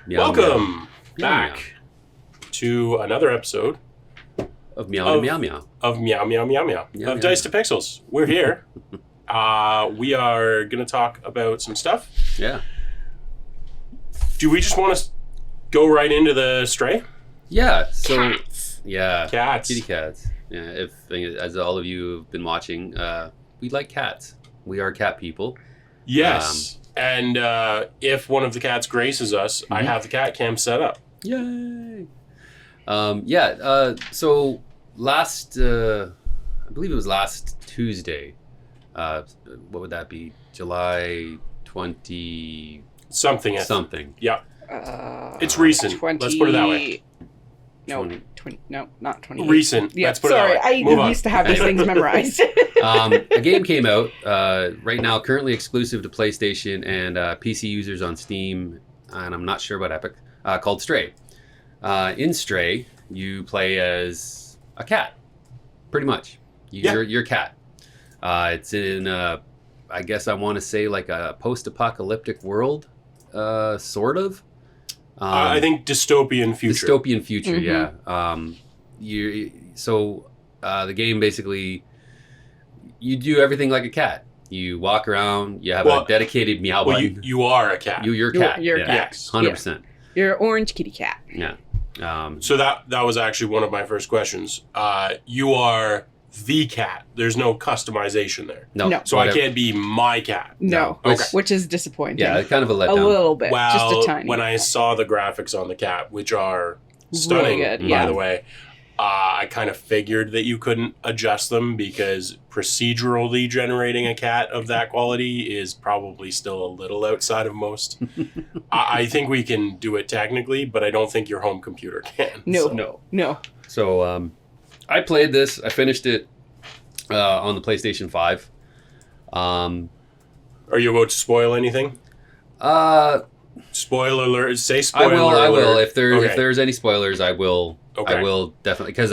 Meow, Welcome meow. back to another episode Of Meow Meow Meow. of Meow Meow Meow Meow Meow, of meow, Dice meow. to Pixels. We're here. We are going to talk about some stuff. Yeah. Do we just want to go right into the Stray? Yeah. So Cats. yeah. Cats. Kitty cats. Yeah. As all of you have been watching, we like cats. We are cat people. Yes. And if one of the cats graces us, I have the cat cam set up. Yay. So last, I believe it was last Tuesday. What would that be? July 20 Something. something. Yeah. It's recent. Let's put it that way. No, 20. no, not 20. Recent. Yeah, Let's put sorry, it that way. Move I on. used to have these things memorized. A game came out right now, currently exclusive to PlayStation and PC users on Steam, and I'm not sure about Epic, called Stray. In Stray, you play as a cat, pretty much. You're a cat. It's in, I guess I want to say like a post-apocalyptic world, sort of. I think dystopian future. Dystopian future, Mhm. yeah. The game basically, you do everything like a cat. You walk around. You have a dedicated meow Well, button. you are a cat. You're a cat. You're a yeah. cat. Yes. 100%. You're an orange kitty cat. Yeah. So that was actually one of my first questions. You are the cat. There's no customization there. No. So I can't be my cat. No, Okay. which is disappointing. Yeah, it's kind of a a letdown. little bit, Well, just a tiny. when I saw the graphics on the cat, which are stunning, good, by yeah. the way, I kind of figured that you couldn't adjust them because procedurally generating a cat of that quality is probably still a little outside of most. I think we can do it technically, but I don't think your home computer can. No. So I played this. I finished it on the PlayStation 5. Are you about to spoil anything? Spoiler alert. Say spoiler alert. I will. If Okay. there's any spoilers, I will. Okay. I will definitely, because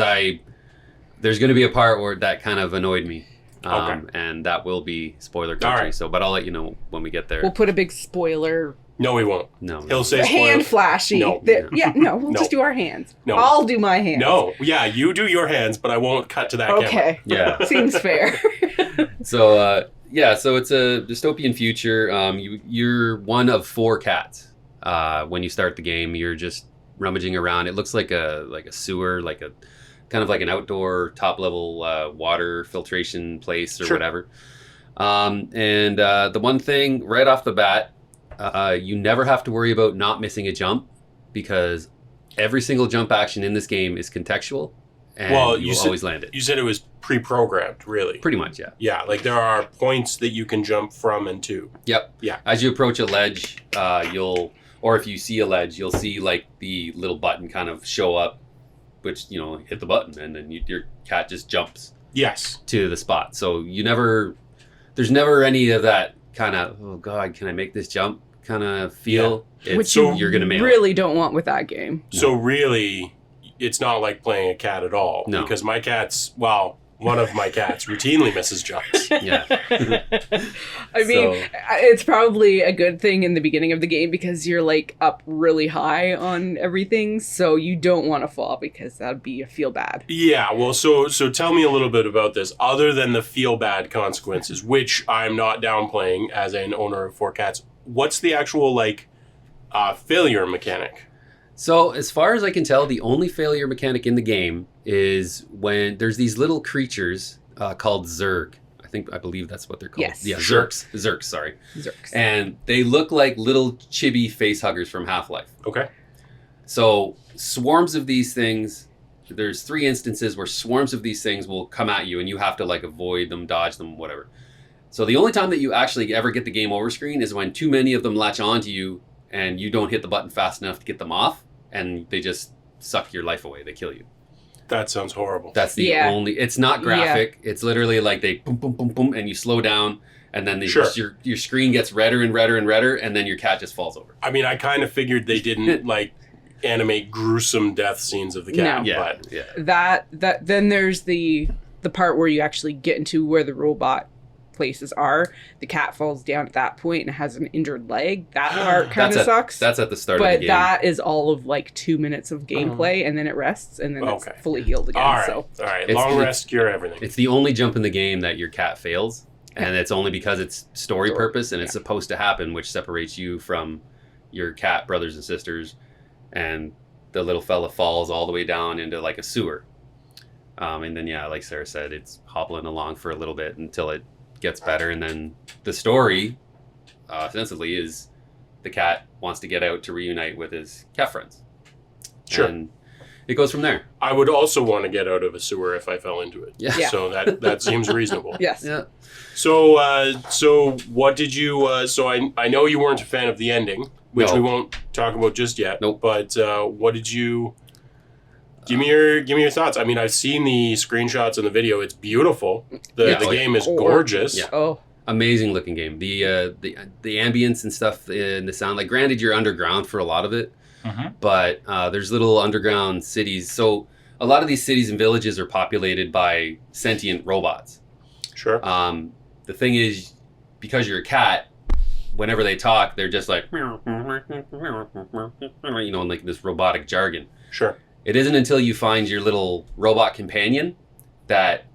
there's going to be a part where that kind of annoyed me. Okay. And that will be spoiler country. right. So, but I'll let you know when we get there. We'll put a big spoiler, No, we won't. No. He'll say spoiler. hand flashy. No. Yeah, no, we'll No. just do our hands. No. I'll do my hands. No. Yeah, you do your hands, but I won't cut to that camera. Okay. Yeah. Seems fair. So so it's a dystopian future. You're one of 4 cats. When you start the game, you're just rummaging around. It looks like a sewer, like a kind of like an outdoor top level water filtration place or Sure. whatever. The one thing right off the bat, you never have to worry about not missing a jump, because every single jump action in this game is contextual, and you will always land it. You said it was pre-programmed, really. Pretty much, yeah. Yeah, like there are points that you can jump from and to. Yep. Yeah. As you approach a ledge, or if you see a ledge, you'll see like the little button kind of show up, which, hit the button, and then your cat just jumps Yes. to the spot. So there's never any of that kind of, oh God, can I make this jump kind of feel. Which You're going to nail it. really don't want with that game. So really, it's not like playing a cat at all. No. Because my cat's, one of my cats routinely misses jumps. Yeah. I mean, So- it's probably a good thing in the beginning of the game because you're like up really high on everything, so you don't want to fall because that'd be a feel bad. Yeah, well, so tell me a little bit about this, other than the feel-bad consequences, which I'm not downplaying as an owner of 4 cats. What's the actual, failure mechanic? So, as far as I can tell, the only failure mechanic in the game is when there's these little creatures called Zerg. I believe that's what they're called. Yes. Yeah, Sure. Zergs, sorry. Zerks. And they look like little chibi face huggers from Half-Life. Okay. So, swarms of these things, there's 3 instances where swarms of these things will come at you and you have to avoid them, dodge them, whatever. So, the only time that you actually ever get the game over screen is when too many of them latch onto you and you don't hit the button fast enough to get them off, and they just suck your life away. They kill you. That sounds horrible. That's the Yeah. only. It's not graphic. It's literally like they boom, boom, boom, boom, and you slow down, and then Sure. your screen gets redder and redder and redder, and then your cat just falls over. I mean, I kind of figured they didn't, animate gruesome death scenes of the cat, No. but... Yeah. That then there's the part where you actually get into where the robot places are. The cat falls down at that point and has an injured leg. That part kind of sucks. That's at the start of the but game. that is all of like 2 minutes of gameplay, and then it rests, and then it's fully healed again. All right. Long rest, cure everything. It's the only jump in the game that your cat fails, and it's only because it's story purpose, and it's supposed to happen, which separates you from your cat brothers and sisters, and the little fella falls all the way down into like a sewer. And then, like Sarah said, it's hobbling along for a little bit until it gets better. And then the story, ostensibly, is the cat wants to get out to reunite with his cat friends. Sure. And it goes from there. I would also want to get out of a sewer if I fell into it. Yeah. So that seems reasonable. Yes. Yeah. So what did you... so I know you weren't a fan of the ending, which we won't talk about just yet. Nope. But what did you... Give me your thoughts. I mean, I've seen the screenshots and the video. It's beautiful. The game is gorgeous. Yeah. Oh, amazing looking game. The ambience and stuff in the sound. Like, granted, you're underground for a lot of it, but there's little underground cities. So a lot of these cities and villages are populated by sentient robots. Sure. The thing is, because you're a cat, whenever they talk, they're just like, in like this robotic jargon. Sure. It isn't until you find your little robot companion that...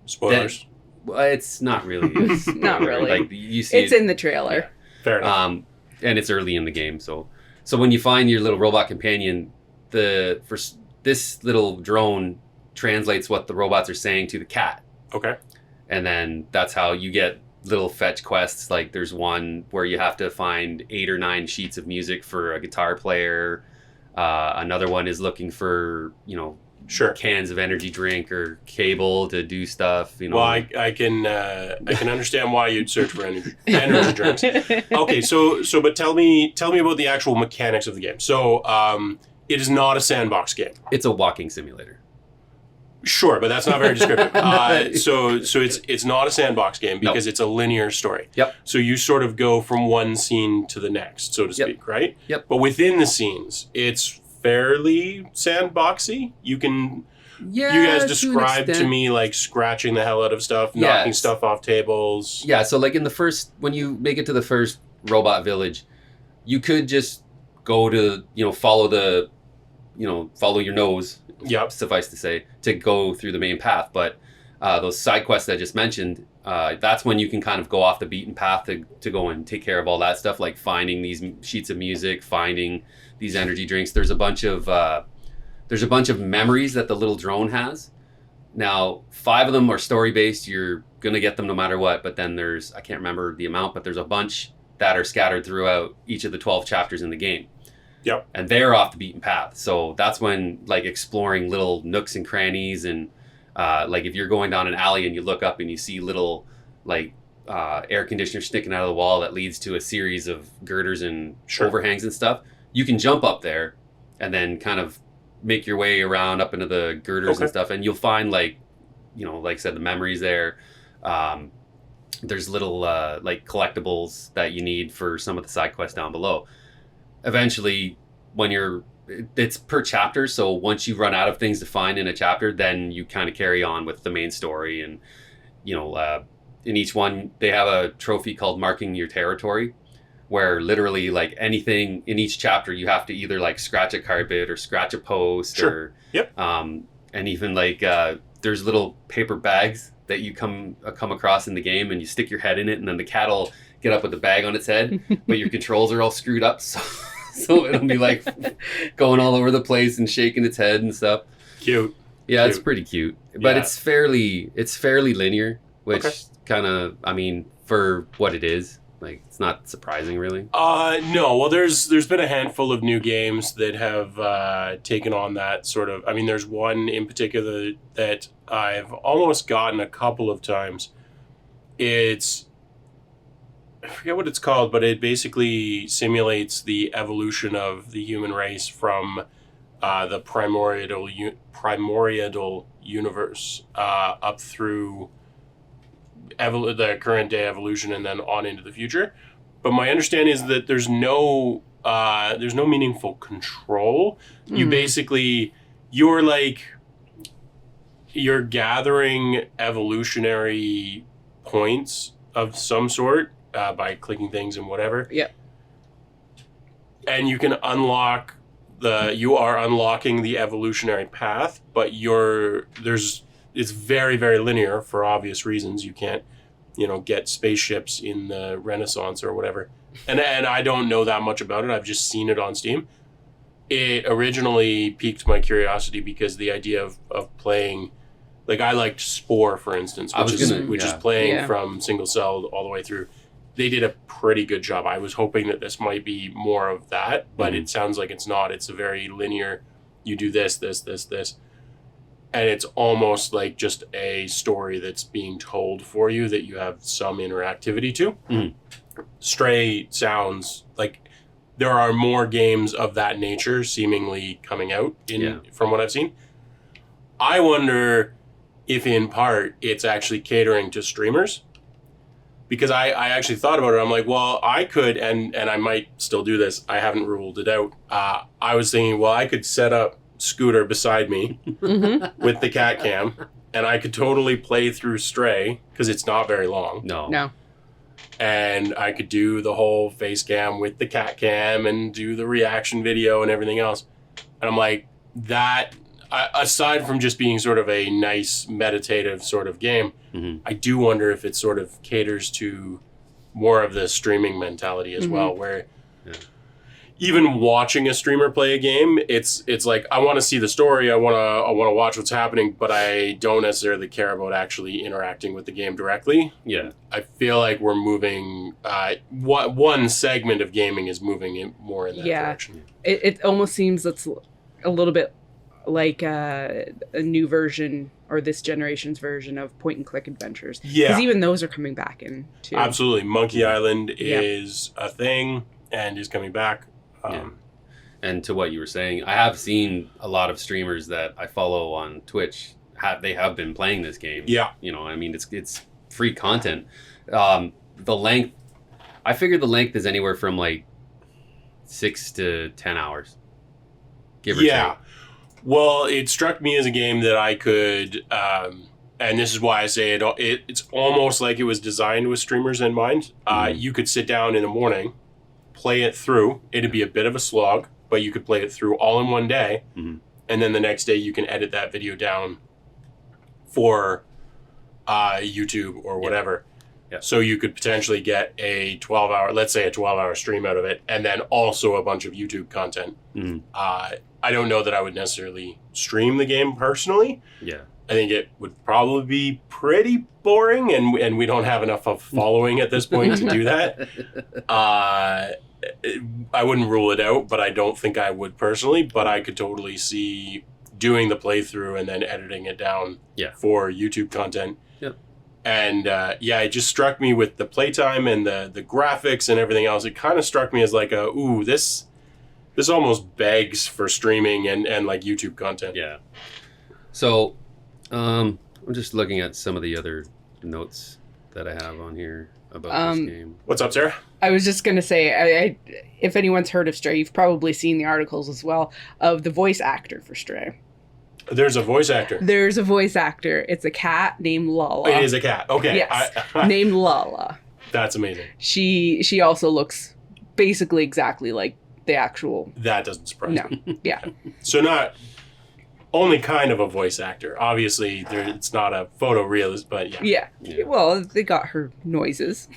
Spoilers. Well, it's not really. It's not really. Like, you see it's in the trailer. Fair enough. And it's early in the game, so when you find your little robot companion, this little drone translates what the robots are saying to the cat. Okay. And then that's how you get little fetch quests. Like, there's one where you have to find 8 or 9 sheets of music for a guitar player. Another one is looking for, cans of energy drink or cable to do stuff. Well, I can understand why you'd search for energy drinks. Okay, but tell me about the actual mechanics of the game. So, it is not a sandbox game. It's a walking simulator. Sure, but that's not very descriptive. So it's not a sandbox game because it's a linear story. Yep. So you sort of go from one scene to the next, so to speak, right? Yep. But within the scenes, it's fairly sandboxy. You guys described to me like scratching the hell out of stuff, knocking stuff off tables. Yeah, so like when you make it to the first robot village, you could just go to, follow your nose. Yep. Suffice to say, to go through the main path. But those side quests I just mentioned, that's when you can kind of go off the beaten path to go and take care of all that stuff, like finding these sheets of music, finding these energy drinks. There's a bunch of memories that the little drone has. Now, 5 of them are story-based. You're going to get them no matter what. But then I can't remember the amount, but there's a bunch that are scattered throughout each of the 12 chapters in the game. Yep. And they're off the beaten path. So that's when, like, exploring little nooks and crannies and, like, if you're going down an alley and you look up and you see little, like, air conditioners sticking out of the wall that leads to a series of girders and overhangs and stuff, you can jump up there and then kind of make your way around up into the girders and stuff. And you'll find, like, like I said, the memories there. There's little, like, collectibles that you need for some of the side quests down below. Eventually, it's per chapter, so once you run out of things to find in a chapter, then you kind of carry on with the main story. And in each one they have a trophy called Marking Your Territory, where literally, like, anything in each chapter you have to either, like, scratch a carpet or scratch a post or and even, like, there's little paper bags that you come across in the game, and you stick your head in it, and then the cat will get up with the bag on its head, but your controls are all screwed up, so it'll be like going all over the place and shaking its head and stuff. Cute. Yeah, it's pretty cute, but it's fairly linear, which kind of, I mean, for what it is, like, it's not surprising really. No. Well, there's been a handful of new games that have taken on that sort of. I mean, there's one in particular that I've almost gotten a couple of times. I forget what it's called, but it basically simulates the evolution of the human race from the primordial universe up through the current day evolution and then on into the future. But my understanding is that there's no meaningful control. You basically, you're gathering evolutionary points of some sort by clicking things and whatever. Yep. And you can unlock you are unlocking the evolutionary path, but it's very, very linear for obvious reasons. You can't, get spaceships in the Renaissance or whatever. And I don't know that much about it. I've just seen it on Steam. It originally piqued my curiosity because the idea of playing, like I liked Spore, for instance, which is playing from single cell all the way through. They did a pretty good job. I was hoping that this might be more of that, but it sounds like it's not. It's a very linear, you do this, this, this, this. And it's almost like just a story that's being told for you that you have some interactivity to. Mm-hmm. Stray sounds like there are more games of that nature seemingly coming out from what I've seen. I wonder if in part it's actually catering to streamers. Because I actually thought about it. I'm like, well, I could, and I might still do this. I haven't ruled it out. I was thinking, well, I could set up Scooter beside me with the cat cam, and I could totally play through Stray, because it's not very long. No. And I could do the whole face cam with the cat cam and do the reaction video and everything else. And I'm like, that, aside from just being sort of a nice meditative sort of game, I do wonder if it sort of caters to more of the streaming mentality as well, where even watching a streamer play a game, it's like, I want to see the story, I want to watch what's happening, but I don't necessarily care about actually interacting with the game directly. Yeah. I feel like we're moving, one segment of gaming is moving more in that direction. It almost seems it's a little bit like a new version, or this generation's version of point-and-click adventures. Yeah. Because even those are coming back in, too. Absolutely. Monkey Island is a thing and is coming back. And to what you were saying, I have seen a lot of streamers that I follow on Twitch. They have been playing this game. Yeah. I mean, it's free content. The length, I figured the length is anywhere from like 6 to 10 hours. Give or take. Well, it struck me as a game that I could, and this is why I say it's almost like it was designed with streamers in mind. You could sit down in the morning, play it through. It'd be a bit of a slog, but you could play it through all in one day. And then the next day you can edit that video down for YouTube or whatever. Yeah. So you could potentially get a 12-hour stream out of it, and then also a bunch of YouTube content. I don't know that I would necessarily stream the game personally. Yeah. I think it would probably be pretty boring, and we don't have enough of following at this point to do that. I wouldn't rule it out, but I don't think I would personally. But I could totally see doing the playthrough and then editing it down for YouTube content. Yep. And it just struck me with the playtime and the graphics and everything else. It kind of struck me as like this almost begs for streaming and like YouTube content. Yeah. So, I'm just looking at some of the other notes that I have on here about this game. What's up, Sarah? I was just going to say, if anyone's heard of Stray, you've probably seen the articles as well of the voice actor for Stray. There's a voice actor. There's a voice actor. It's a cat named Lala. It is a cat. Okay. Yes. Named Lala. That's amazing. She also looks basically exactly like the actual. That doesn't surprise me. No. Yeah. So not only kind of a voice actor. Obviously, it's not a photorealist, but yeah. Well, they got her noises.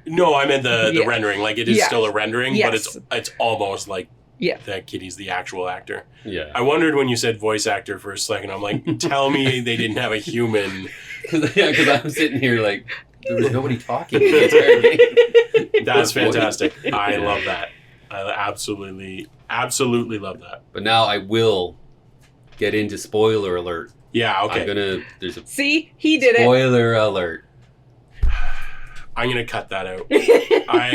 No, I meant the rendering. Like, it is still a rendering, but it's almost like that kitty's the actual actor. Yeah. I wondered when you said voice actor for a second. I'm like, tell me they didn't have a human. Because I'm sitting here like, there was nobody talking the entire game. That's fantastic. I love that. I absolutely love that. But now I will get into spoiler alert. Yeah, okay. See? He did it. Spoiler alert. I'm going to cut that out.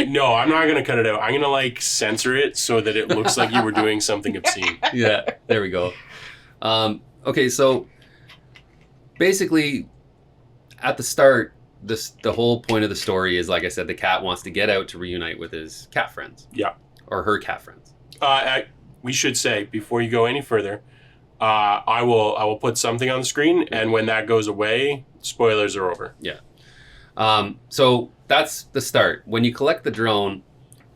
No, I'm not going to cut it out. I'm going to censor it so that it looks like you were doing something obscene. Yeah, there we go. Okay, so basically at the start, the whole point of the story is, like I said, the cat wants to get out to reunite with his cat friends. Yeah. Or her cat friends. We should say, before you go any further, I will put something on the screen, and when that goes away, spoilers are over. Yeah. So that's the start. When you collect the drone,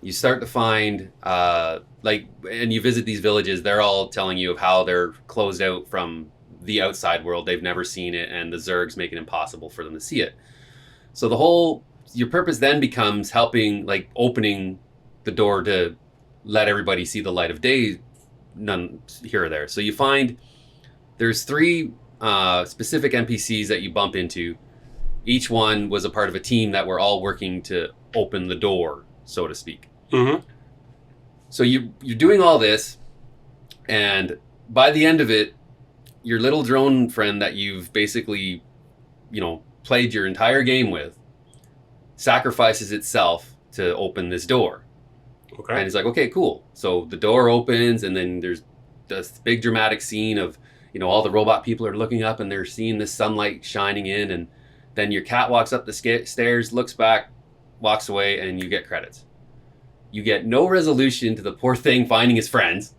you start to find and you visit these villages. They're all telling you of how they're closed out from the outside world. They've never seen it, and the Zergs make it impossible for them to see it. So your purpose then becomes helping, opening the door to let everybody see the light of day, none here or there. So you find there's 3 specific NPCs that you bump into. Each one was a part of a team that were all working to open the door, so to speak. Mm-hmm. So you're doing all this, and by the end of it, your little drone friend that you've basically, played your entire game with, sacrifices itself to open this door. Okay. And it's like, okay, cool. So the door opens, and then there's this big dramatic scene of, all the robot people are looking up and they're seeing this sunlight shining in, and then your cat walks up the stairs, looks back, walks away, and you get credits. You get no resolution to the poor thing finding his friends.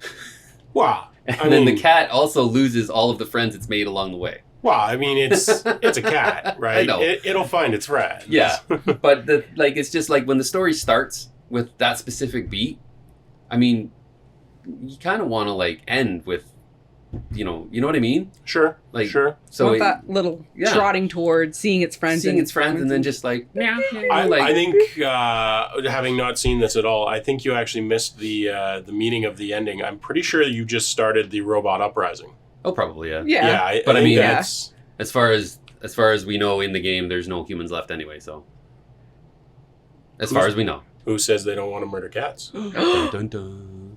Wow. And then the cat also loses all of the friends it's made along the way. Well, I mean, it's a cat, right? I know. It'll find its friends. Yeah, but it's just like when the story starts with that specific beat, I mean, you kind of want to end with, you know what I mean? Sure. Sure. So that little trotting towards seeing its friends, and then just I think having not seen this at all, I think you actually missed the meaning of the ending. I'm pretty sure you just started the robot uprising. Oh, probably, yeah. Yeah. But I mean, that's as far as we know in the game, there's no humans left anyway. So, as far as we know, who says they don't want to murder cats? dun, dun, dun.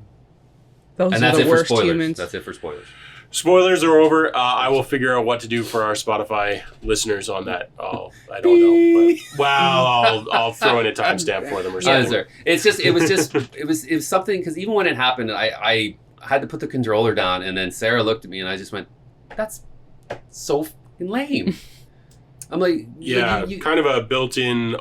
Those And are that's the it for worst spoilers. humans. That's it for spoilers. Spoilers are over. I will figure out what to do for our Spotify listeners on that. I don't know. But, I'll throw in a timestamp for them or something. It was something, because even when it happened, I had to put the controller down, and then Sarah looked at me, and I just went, "That's so fucking lame." I'm like, yeah, kind of a built-in.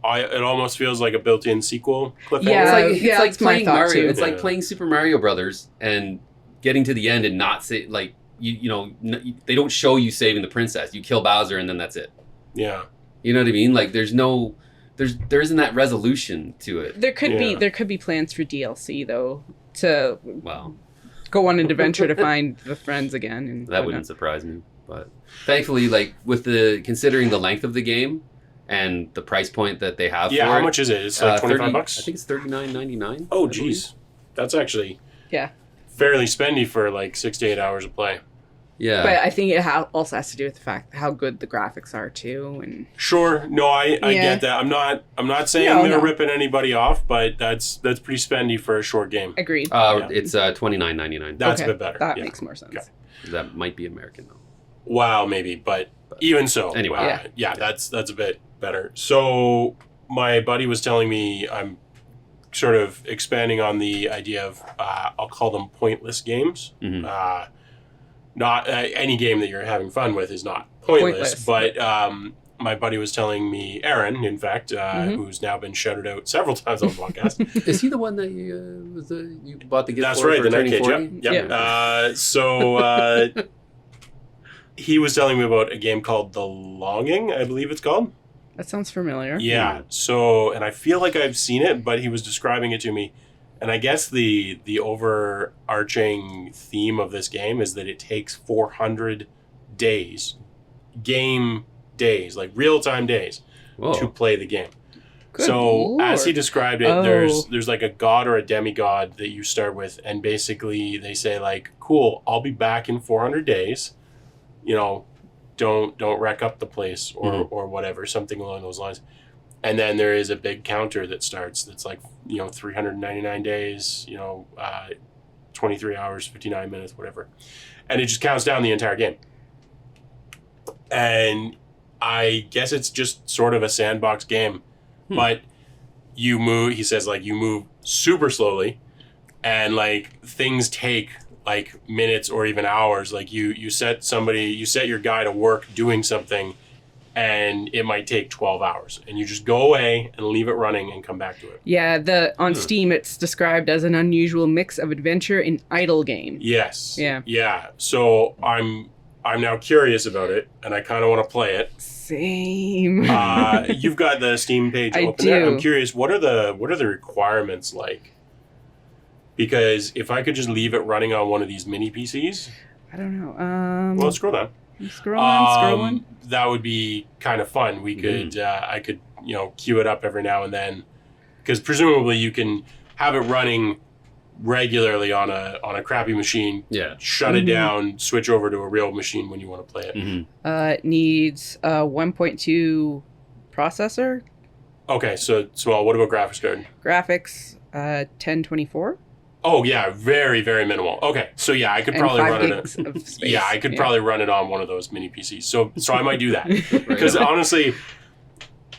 It almost feels like a built-in sequel cliffhanger. Yeah, it's like that's my playing thought Mario. too. It's like playing Super Mario Brothers and getting to the end and not say they don't show you saving the princess. You kill Bowser and then that's it. Yeah. You know what I mean? Like there isn't that resolution to it. There could be plans for DLC though to go on an adventure to find the friends again. And that wouldn't surprise me. But thankfully, considering the length of the game and the price point that they have for it. Yeah, how much is it? It's like $25? I think it's $39.99. Oh, geez. That's actually fairly spendy for 6 to 8 hours of play. Yeah. But I think it also has to do with the fact how good the graphics are too. And sure. No, I get that. I'm not saying they're ripping anybody off, but that's pretty spendy for a short game. Agreed. It's $29.99. That's a bit better. That makes more sense. Okay. That might be American though. Wow, maybe, but even so, anyway, that's a bit better. So my buddy was telling me, I'm sort of expanding on the idea of I'll call them pointless games. Mm-hmm. Not any game that you're having fun with is not pointless. But my buddy was telling me, Aaron, in fact, who's now been shouted out several times on the podcast. Is he the one that you bought the gift That's for? right, for the turning Night Cage. 40? So he was telling me about a game called The Longing, I believe it's called. That sounds familiar. Yeah. So, and I feel like I've seen it, but he was describing it to me. And I guess the overarching theme of this game is that it takes 400 days, game days, like real-time days, to play the game. Good so Lord. As he described it, there's like a god or a demigod that you start with, and basically they say cool, I'll be back in 400 days. Don't wreck up the place or whatever, something along those lines. And then there is a big counter that starts that's 399 days, 23 hours, 59 minutes, whatever. And it just counts down the entire game. And I guess it's just sort of a sandbox game. But you move, he says, you move super slowly, and things take minutes or even hours. You set your guy to work doing something, and it might take 12 hours, and you just go away and leave it running and come back to it. Yeah, on Steam it's described as an unusual mix of adventure and idle game. Yes. Yeah. Yeah. So I'm I'm now curious about it, and I kind of want to play it. Same. You've got the Steam page I open there. do. I'm curious, what are the requirements like? Because if I could just leave it running on one of these mini PCs, I don't know. well, scroll down. Scrolling. That would be kind of fun. We could, I could, queue it up every now and then, because presumably you can have it running regularly on a crappy machine. Yeah. Shut it down, switch over to a real machine when you want to play it. It needs a 1.2 processor. Okay, so what about graphics card? Graphics, 1024. Oh yeah, very very minimal. Okay, so yeah, I could And probably 5 run gigs it. of space. Yeah, I could probably run it on one of those mini PCs. So I might do that because honestly,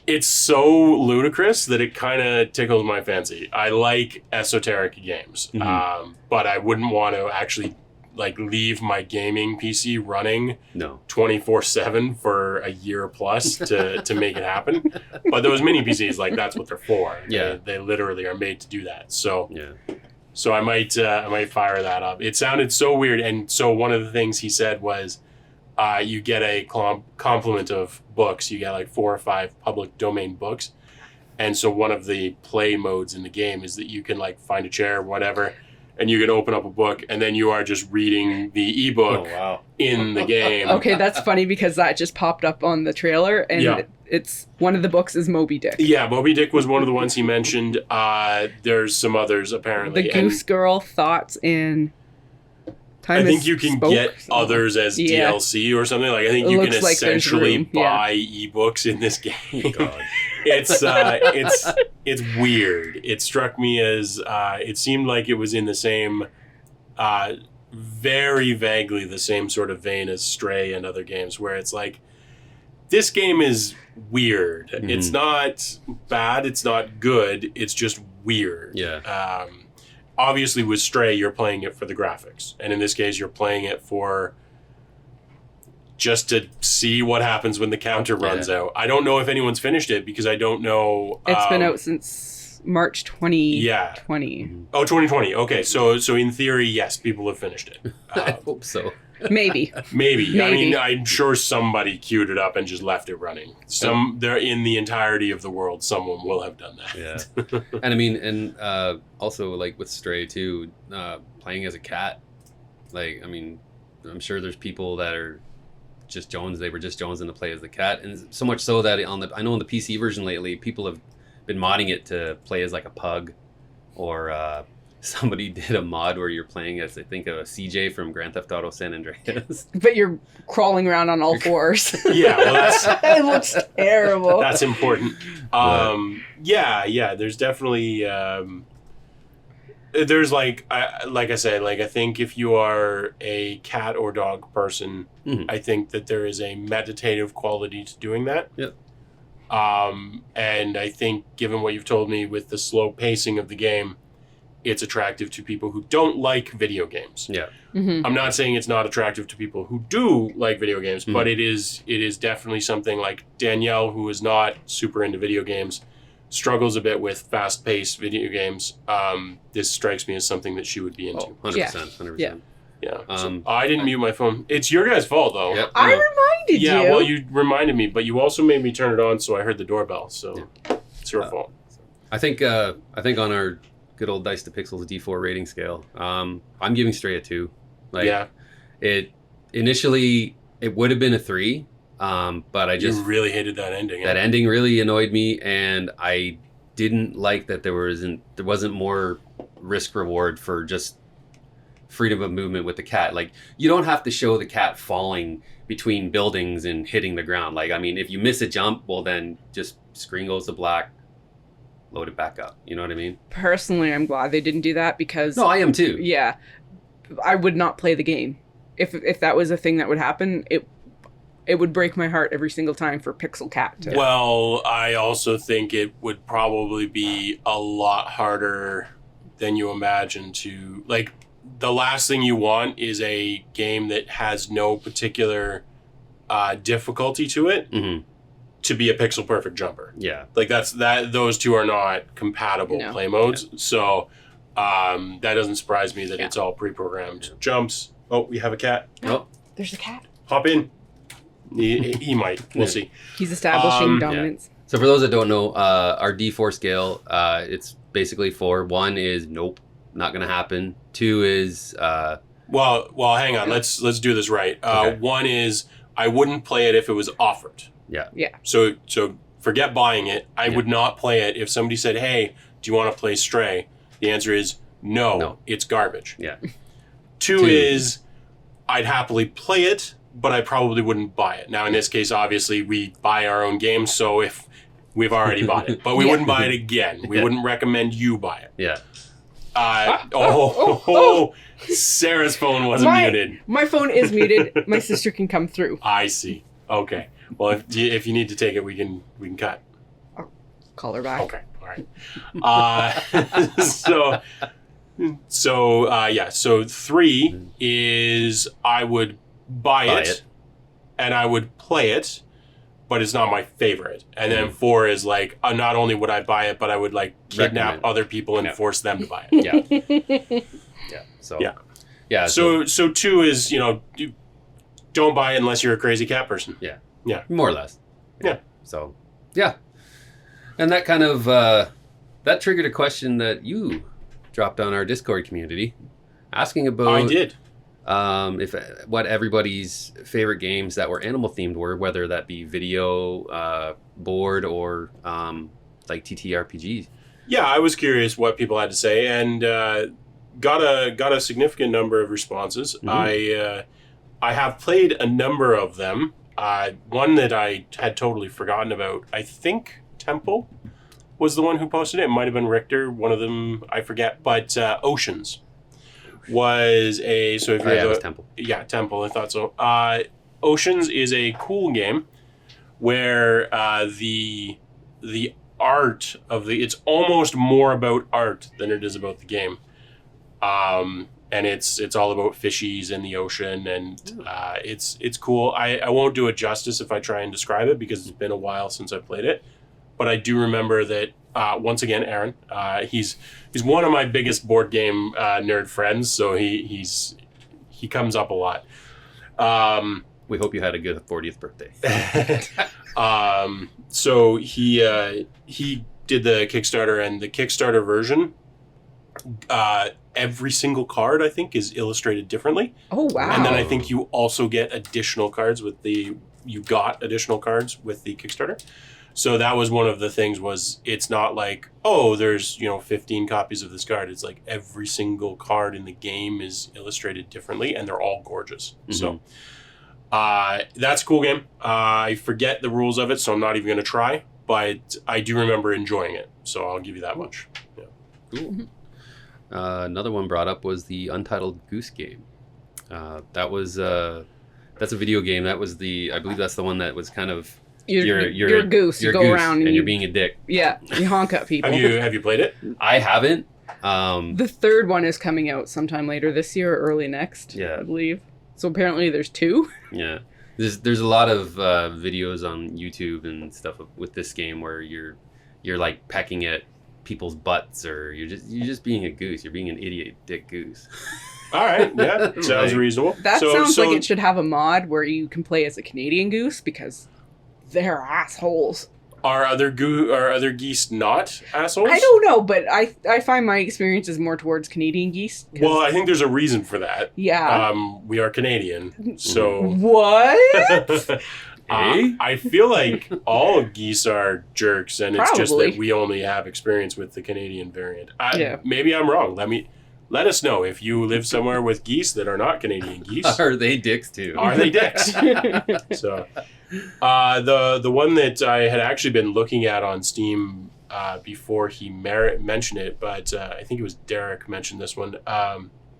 it's so ludicrous that it kind of tickles my fancy. I like esoteric games, but I wouldn't want to actually leave my gaming PC running 24/7 for a year plus to make it happen. But those mini PCs, that's what they're for. Yeah, they literally are made to do that. So yeah. So I might fire that up. It sounded so weird, and so one of the things he said was, you get a complement of books. You get 4 or 5 public domain books, and so one of the play modes in the game is that you can find a chair, or whatever, and you can open up a book, and then you are just reading the ebook in the game. Okay, that's funny because that just popped up on the trailer, and it's one of the books is Moby Dick. Yeah, Moby Dick was one of the ones he mentioned. There's some others apparently. The Goose Girl thoughts in Time I think you can get others as DLC or something. I think you can essentially buy ebooks in this game. It's weird. It struck me as it seemed like it was in the same, very vaguely the same sort of vein as Stray and other games, where it's this game is weird. It's not bad. It's not good. It's just weird. Yeah. Obviously, with Stray, you're playing it for the graphics. And in this case, you're playing it for just to see what happens when the counter runs out. I don't know if anyone's finished it because I don't know. It's been out since March 2020. Yeah. Oh, 2020. Okay, so in theory, yes, people have finished it. I hope so. Maybe. Maybe. I mean, I'm sure somebody queued it up and just left it running. They're in the entirety of the world, someone will have done that. Yeah. And I mean, and also with Stray too, playing as a cat, I'm sure there's people that are just Jones. They were just jonesing to play as the cat, and so much so that I know on the PC version lately, people have been modding it to play as a pug, or somebody did a mod where you're playing as, I think, a CJ from Grand Theft Auto San Andreas. But you're crawling around on all fours. Yeah, well, it looks terrible. That's important. Yeah, there's definitely... there's I said, I think if you are a cat or dog person, I think that there is a meditative quality to doing that. Yep. And I think, given what you've told me with the slow pacing of the game, it's attractive to people who don't like video games. Yeah. I'm not saying it's not attractive to people who do like video games, but it is definitely something Danielle, who is not super into video games, struggles a bit with fast-paced video games. This strikes me as something that she would be into. 100%. Yeah. I didn't mute my phone. It's your guys' fault, though. Yep. I reminded you. Yeah, well, you reminded me, but you also made me turn it on, so I heard the doorbell. So it's your fault. I think on our good old Dice to Pixels D4 rating scale, I'm giving Stray a 2. It initially it would have been a 3, but I just really hated that ending. That ending really annoyed me, and I didn't like that there wasn't more risk reward for just freedom of movement with the cat. You don't have to show the cat falling between buildings and hitting the ground. If you miss a jump, well then just screen goes to black, load it back up. You know what I mean? Personally, I'm glad they didn't do that because... No, I am too. Yeah. I would not play the game. If that was a thing that would happen, it would break my heart every single time for Pixel Cat to... Well, I also think it would probably be a lot harder than you imagine to... the last thing you want is a game that has no particular difficulty to it. To be a pixel perfect jumper. Yeah. Those two are not compatible play modes. Yeah. So that doesn't surprise me that it's all pre-programmed jumps. Oh, we have a cat. Oh. There's a cat. hop in. He might. We'll see. He's establishing dominance. So for those that don't know, our D4 scale, it's basically 4. 1 is nope, not going to happen. 2 is... Well, hang on. Let's do this right. Okay. 1 is I wouldn't play it if it was offered. Yeah. So forget buying it. I would not play it if somebody said, "Hey, do you want to play Stray?" The answer is no. It's garbage. Yeah. 2 is I'd happily play it, but I probably wouldn't buy it. Now, in this case, obviously, we buy our own games, so if we've already bought it, but we wouldn't buy it again. We wouldn't recommend you buy it. Yeah. Sarah's phone wasn't muted. My phone is muted. My sister can come through. I see. Okay. Well, if you need to take it, we can cut. I'll call her back. Okay. All right. So 3 is I would buy it, and I would play it, but it's not my favorite. And then 4 is like, not only would I buy it, but I would like kidnap other people and force them to buy it. Yeah. So 2 is, don't buy it unless you're a crazy cat person. Yeah. Yeah. More or less. Yeah. So, yeah. And that kind of, that triggered a question that you dropped on our Discord community, asking about... I did. What everybody's favorite games that were animal themed were, whether that be video, board, or like TTRPGs. Yeah, I was curious what people had to say, and got a significant number of responses. I have played a number of them. One that I had totally forgotten about, I think Temple was the one who posted it. It might have been Richter, one of them, I forget. But Oceans was a... So if you're it was Temple. Yeah, Temple, I thought so. Oceans is a cool game where the art of it's almost more about art than it is about the game. And it's all about fishies in the ocean, and it's cool. I won't do it justice if I try and describe it because it's been a while since I played it. But I do remember that once again, Aaron, he's one of my biggest board game nerd friends, so he comes up a lot. We hope you had a good 40th birthday. So he did the Kickstarter, and the Kickstarter version, every single card I think is illustrated differently. Oh wow! And then I think you also get additional cards with the Kickstarter. So that was one of the things. Was it's not like, oh, there's 15 copies of this card. It's like every single card in the game is illustrated differently, and they're all gorgeous. Mm-hmm. So that's a cool game. I forget the rules of it, so I'm not even going to try. But I do remember enjoying it, so I'll give you that much. Yeah. Cool. Another one brought up was the Untitled Goose game. That's a video game. That was I believe that's the one that was kind of you're a goose. You go around and you're being a dick. Yeah, you honk at people. Have you played it? I haven't. The third one is coming out sometime later this year or early next. Yeah, I believe. So apparently there's 2. Yeah, there's a lot of videos on YouTube and stuff with this game where you're like pecking at people's butts, or you're just being a goose. You're being an idiot dick goose. All right, yeah, sounds reasonable. That sounds like it should have a mod where you can play as a Canadian goose, because they're assholes. Are other geese not assholes? I don't know, but I find my experience is more towards Canadian geese. Well, I think there's a reason for that. Yeah. We are Canadian, so... What? I feel like all geese are jerks, and it's just that we only have experience with the Canadian variant. Maybe I'm wrong. Let us know if you live somewhere with geese that are not Canadian geese. Are they dicks too? Are they dicks? So, the one that I had actually been looking at on Steam before he mentioned it, but I think it was Derek mentioned this one,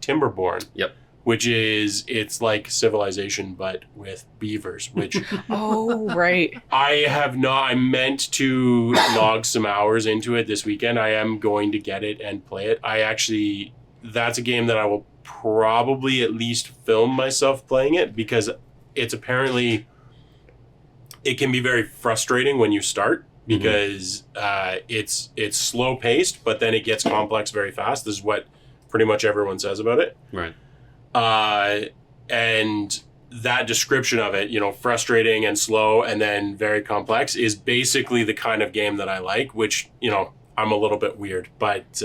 Timberborn. Yep. Which it's like Civilization, but with beavers, which... Oh, right. I meant to log some hours into it this weekend. I am going to get it and play it. That's a game that I will probably at least film myself playing it, because it's apparently... It can be very frustrating when you start, because it's slow paced, but then it gets complex very fast. This is what pretty much everyone says about it. Right. And that description of it, frustrating and slow and then very complex, is basically the kind of game that I like, which, I'm a little bit weird, but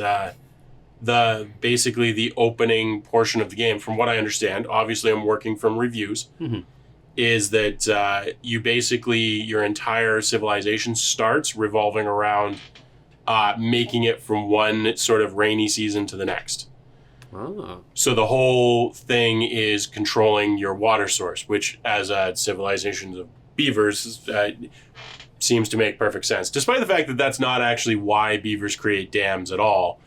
basically the opening portion of the game, from what I understand, obviously I'm working from reviews, is that your entire civilization starts revolving around making it from one sort of rainy season to the next. Oh. So the whole thing is controlling your water source, which as a civilization of beavers seems to make perfect sense. Despite the fact that that's not actually why beavers create dams at all,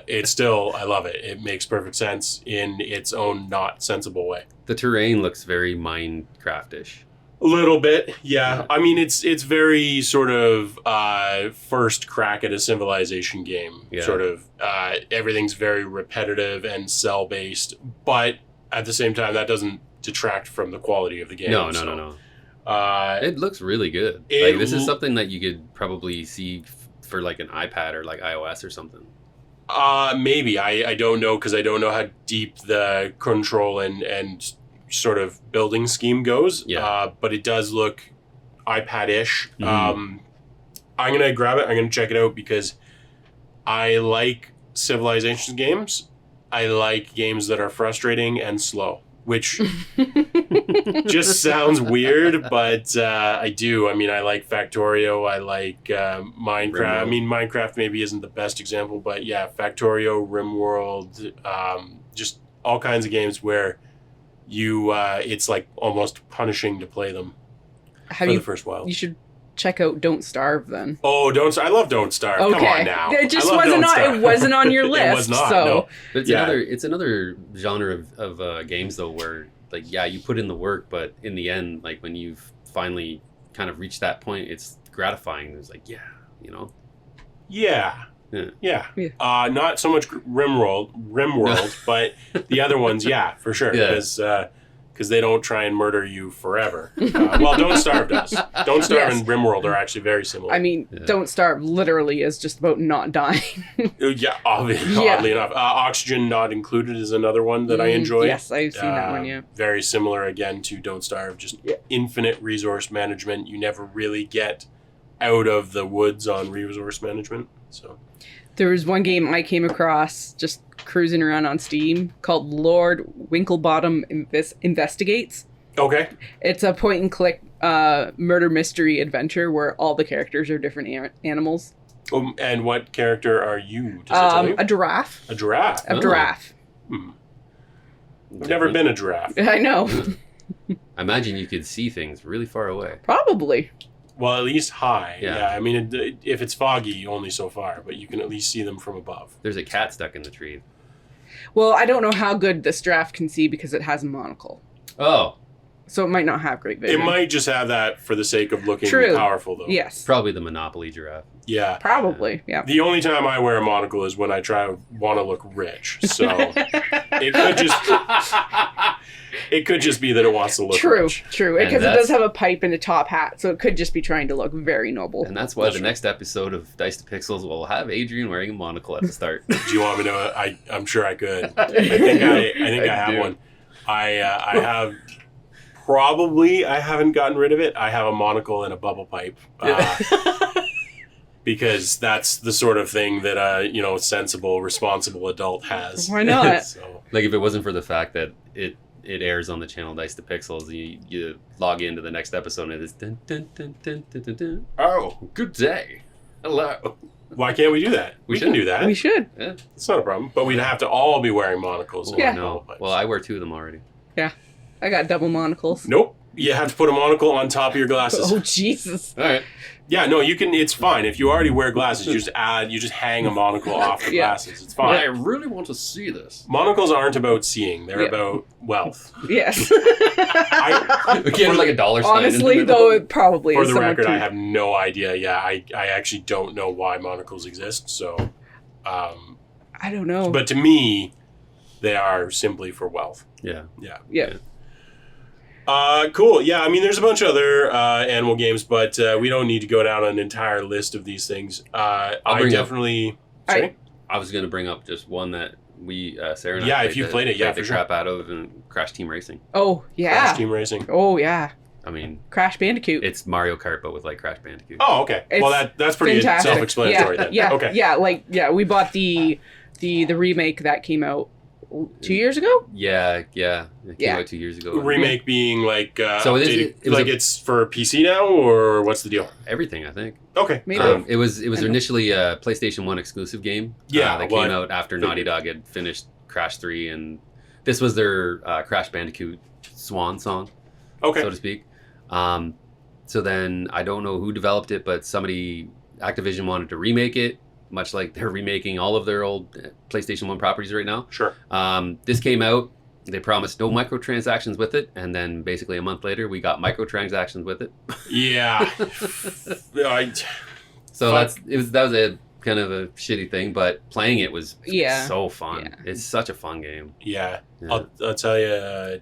it's still, I love it. It makes perfect sense in its own not sensible way. The terrain looks very Minecraft-ish. A little bit, yeah. I mean, it's very sort of first crack at a civilization game. Yeah. Sort of everything's very repetitive and cell-based, but at the same time, that doesn't detract from the quality of the game. No. It looks really good. This is something that you could probably see for like an iPad or like iOS or something. Maybe. I don't know, because I don't know how deep the control and sort of building scheme goes. Yeah. But it does look iPad-ish. I'm going to grab it. I'm going to check it out because I like Civilization games. I like games that are frustrating and slow, which just sounds weird, but I do. I mean, I like Factorio. I like Minecraft. RimWorld. I mean, Minecraft maybe isn't the best example, but yeah, Factorio, RimWorld, just all kinds of games where it's like almost punishing to play them for the first while. You should check out Don't Starve then. Oh, Don't Starve. I love Don't Starve. Okay. Come on now. It just I love wasn't Don't on. Starve. It wasn't on your list. It was not, so. no. But Yeah. it's another genre of games though where like you put in the work, but in the end, like when you've finally kind of reached that point, it's gratifying. It's like Yeah. Yeah. Not so much RimWorld, but the other ones, yeah, for sure, Yeah. because they don't try and murder you forever. Well, Don't Starve does. Don't Starve Yes. and RimWorld are actually very similar. I mean, Yeah. Don't Starve literally is just about not dying. Yeah, oddly enough. Oxygen Not Included is another one that I enjoy. Yes, I've seen that one, yeah. Very similar, again, to Don't Starve. Just infinite resource management. You never really get out of the woods on resource management. So There was one game I came across just cruising around on Steam called Lord Winklebottom Investigates. okay. It's a point-and-click murder mystery adventure where all the characters are different animals. And what character are you? Does it tell you? A giraffe. A giraffe. A giraffe. I've never been a giraffe. I know. I imagine you could see things really far away. Probably. Well, at least high. Yeah. Yeah. I mean, if it's foggy, only so far, but you can at least see them from above. There's a cat stuck in the tree. Well, I don't know how good this giraffe can see because it has a monocle. Oh, So it might not have great vision. It might just have that for the sake of looking True. powerful, though. Yes. probably the Monopoly giraffe. Yeah. Probably, yeah. The only time I wear a monocle is when I want to look rich. So it could just be that it wants to look True, rich. true. And Because it that's- does have a pipe and a top hat, so it could just be trying to look very noble. And that's why That's the right. next episode of Dice to Pixels will have Adrian wearing a monocle at the start. Do you want me to? I'm sure I could. I think I have do. one. I have. Probably, I haven't gotten rid of it. I have a monocle and a bubble pipe. Because that's the sort of thing that a sensible, responsible adult has. Why not? So, Like if it wasn't for the fact that it airs on the channel Dice to Pixels, you log into the next episode and it's dun, dun, dun, dun, dun, dun, dun. Oh, good day. Hello. why can't we do that? We can should. do that. We should. Yeah. It's not a problem. But we'd have to all be wearing monocles. and Yeah. bubble No. pipes. Well, I wear two of them already. I got double monocles. Nope. You have to put a monocle on top of your glasses. Oh, Jesus. All right. Yeah, no, you can. It's fine if you already wear glasses. You just hang a monocle off the Yeah. glasses. It's I fine. really want to see this. Monocles aren't about seeing; they're Yeah. about wealth. Yes. We can't have like a dollar sign. Honestly, in the though, middle. it probably For is the somewhat record, too. I have no idea. Yeah, I actually don't know why monocles exist. So, I don't know. but to me, they are simply for wealth. Yeah. yeah. Cool. Yeah, I mean, there's a bunch of other animal games, but we don't need to go down an entire list of these things. I bring up- definitely. Sorry? I was going to bring up just one that Sarah and I Yeah, if you played it, yeah, the for sure. crap out of and Crash Team Racing. Oh, yeah. Crash Team Racing. Oh, yeah. I mean, Crash Bandicoot. it's Mario Kart, but with like Crash Bandicoot. Oh, okay. Well, that's pretty fantastic. self-explanatory yeah, then. Yeah, Okay. yeah, we bought the remake that came out 2 years ago? Yeah. It came Yeah. out 2 years ago. Remake being like So it is- updated- it was like it's for PC now, or what's the deal? Everything, I think. Okay. Maybe. It was I know. initially a PlayStation 1 exclusive game. Yeah, that well, came out after Naughty Dog had finished Crash 3, and this was their Crash Bandicoot swan song, Okay. so to speak. So then I don't know who developed it, but Activision wanted to remake it, much like they're remaking all of their old PlayStation 1 properties right now. Sure. This came out. They promised no microtransactions with it, and then basically a month later, we got microtransactions with it. Yeah. So Fuck. that was a kind of a shitty thing, but playing it was Yeah. so fun. Yeah. It's such a fun game. Yeah. Yeah. I'll tell you,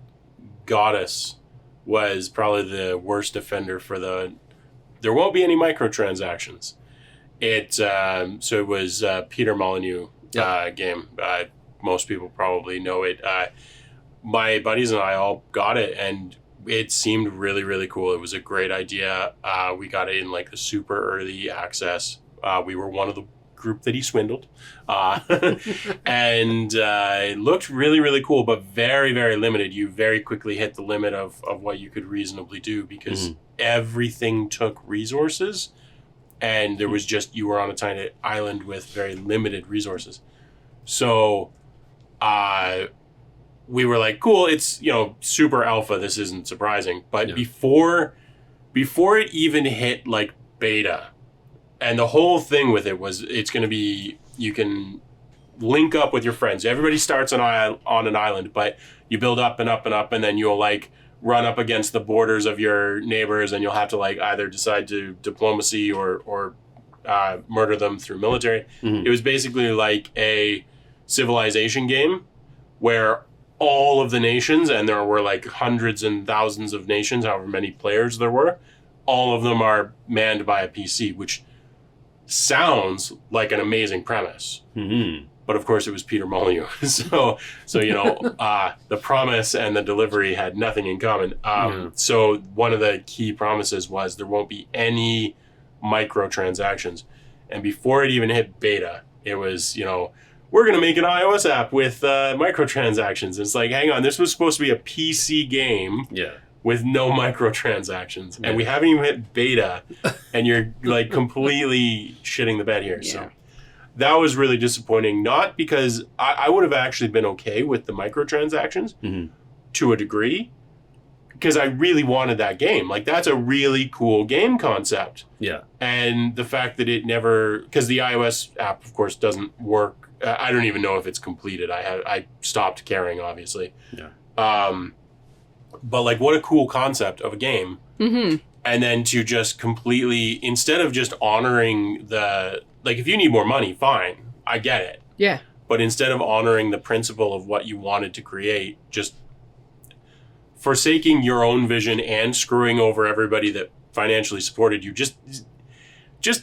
Godus was probably the worst offender for there won't be any microtransactions. So it was Peter Molyneux game. Most people probably know it. My buddies and I all got it, and it seemed really, really cool. It was a great idea. We got it in like the super early access. We were one of the group that he swindled. And it looked really, really cool, but very, very limited. You very quickly hit the limit of what you could reasonably do, because everything took resources, and there was you were on a tiny island with very limited resources. So we were like, cool, it's, super alpha, this isn't surprising. But before it even hit like beta, and the whole thing with it was, it's going to be, you can link up with your friends. Everybody starts on an island, but you build up and up and up, and then you'll like run up against the borders of your neighbors, and you'll have to like either decide to diplomacy or murder them through military. It was basically like a civilization game where all of the nations, and there were like hundreds and thousands of nations, however many players there were, all of them are manned by a PC, which sounds like an amazing premise. But of course it was Peter Molyneux. so the promise and the delivery had nothing in common. So one of the key promises was there won't be any microtransactions. And before it even hit beta, it was, we're going to make an iOS app with microtransactions. It's like, hang on, this was supposed to be a PC game with no microtransactions. And we haven't even hit beta, and you're like completely shitting the bed here. Yeah. So that was really disappointing. Not because I would have actually been okay with the microtransactions to a degree, because I really wanted that game. Like, that's a really cool game concept. Yeah. And the fact that it never, because the iOS app, of course, doesn't work. I don't even know if it's completed. I stopped caring, obviously. Yeah. But like, what a cool concept of a game. And then to just completely, instead of just honoring like, if you need more money, fine, I get it. Yeah. But instead of honoring the principle of what you wanted to create, just forsaking your own vision and screwing over everybody that financially supported you, just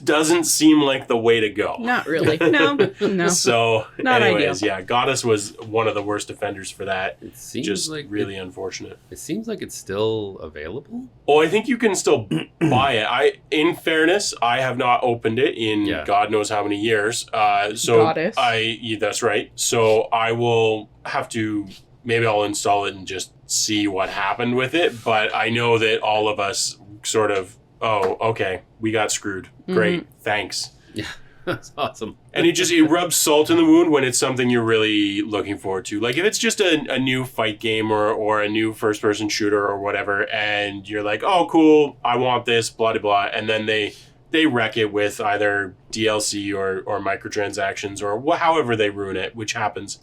doesn't seem like the way to go. Not really. No. So, Not anyways, ideal. yeah, Godus was one of the worst offenders for that. It seems Just like really unfortunate. It seems like it's still available. Oh, I think you can still buy it. In fairness, I have not opened it in God knows how many years. Godus. That's right. So I will have to, maybe I'll install it and just see what happened with it. But I know that all of us sort of, oh, okay, we got screwed. Great, thanks. Yeah, that's awesome. And it rubs salt in the wound when it's something you're really looking forward to. Like, if it's just a new fight game or a new first-person shooter or whatever, and you're like, oh, cool, I want this, blah, blah, blah, and then they wreck it with either DLC or microtransactions or however they ruin it, which happens,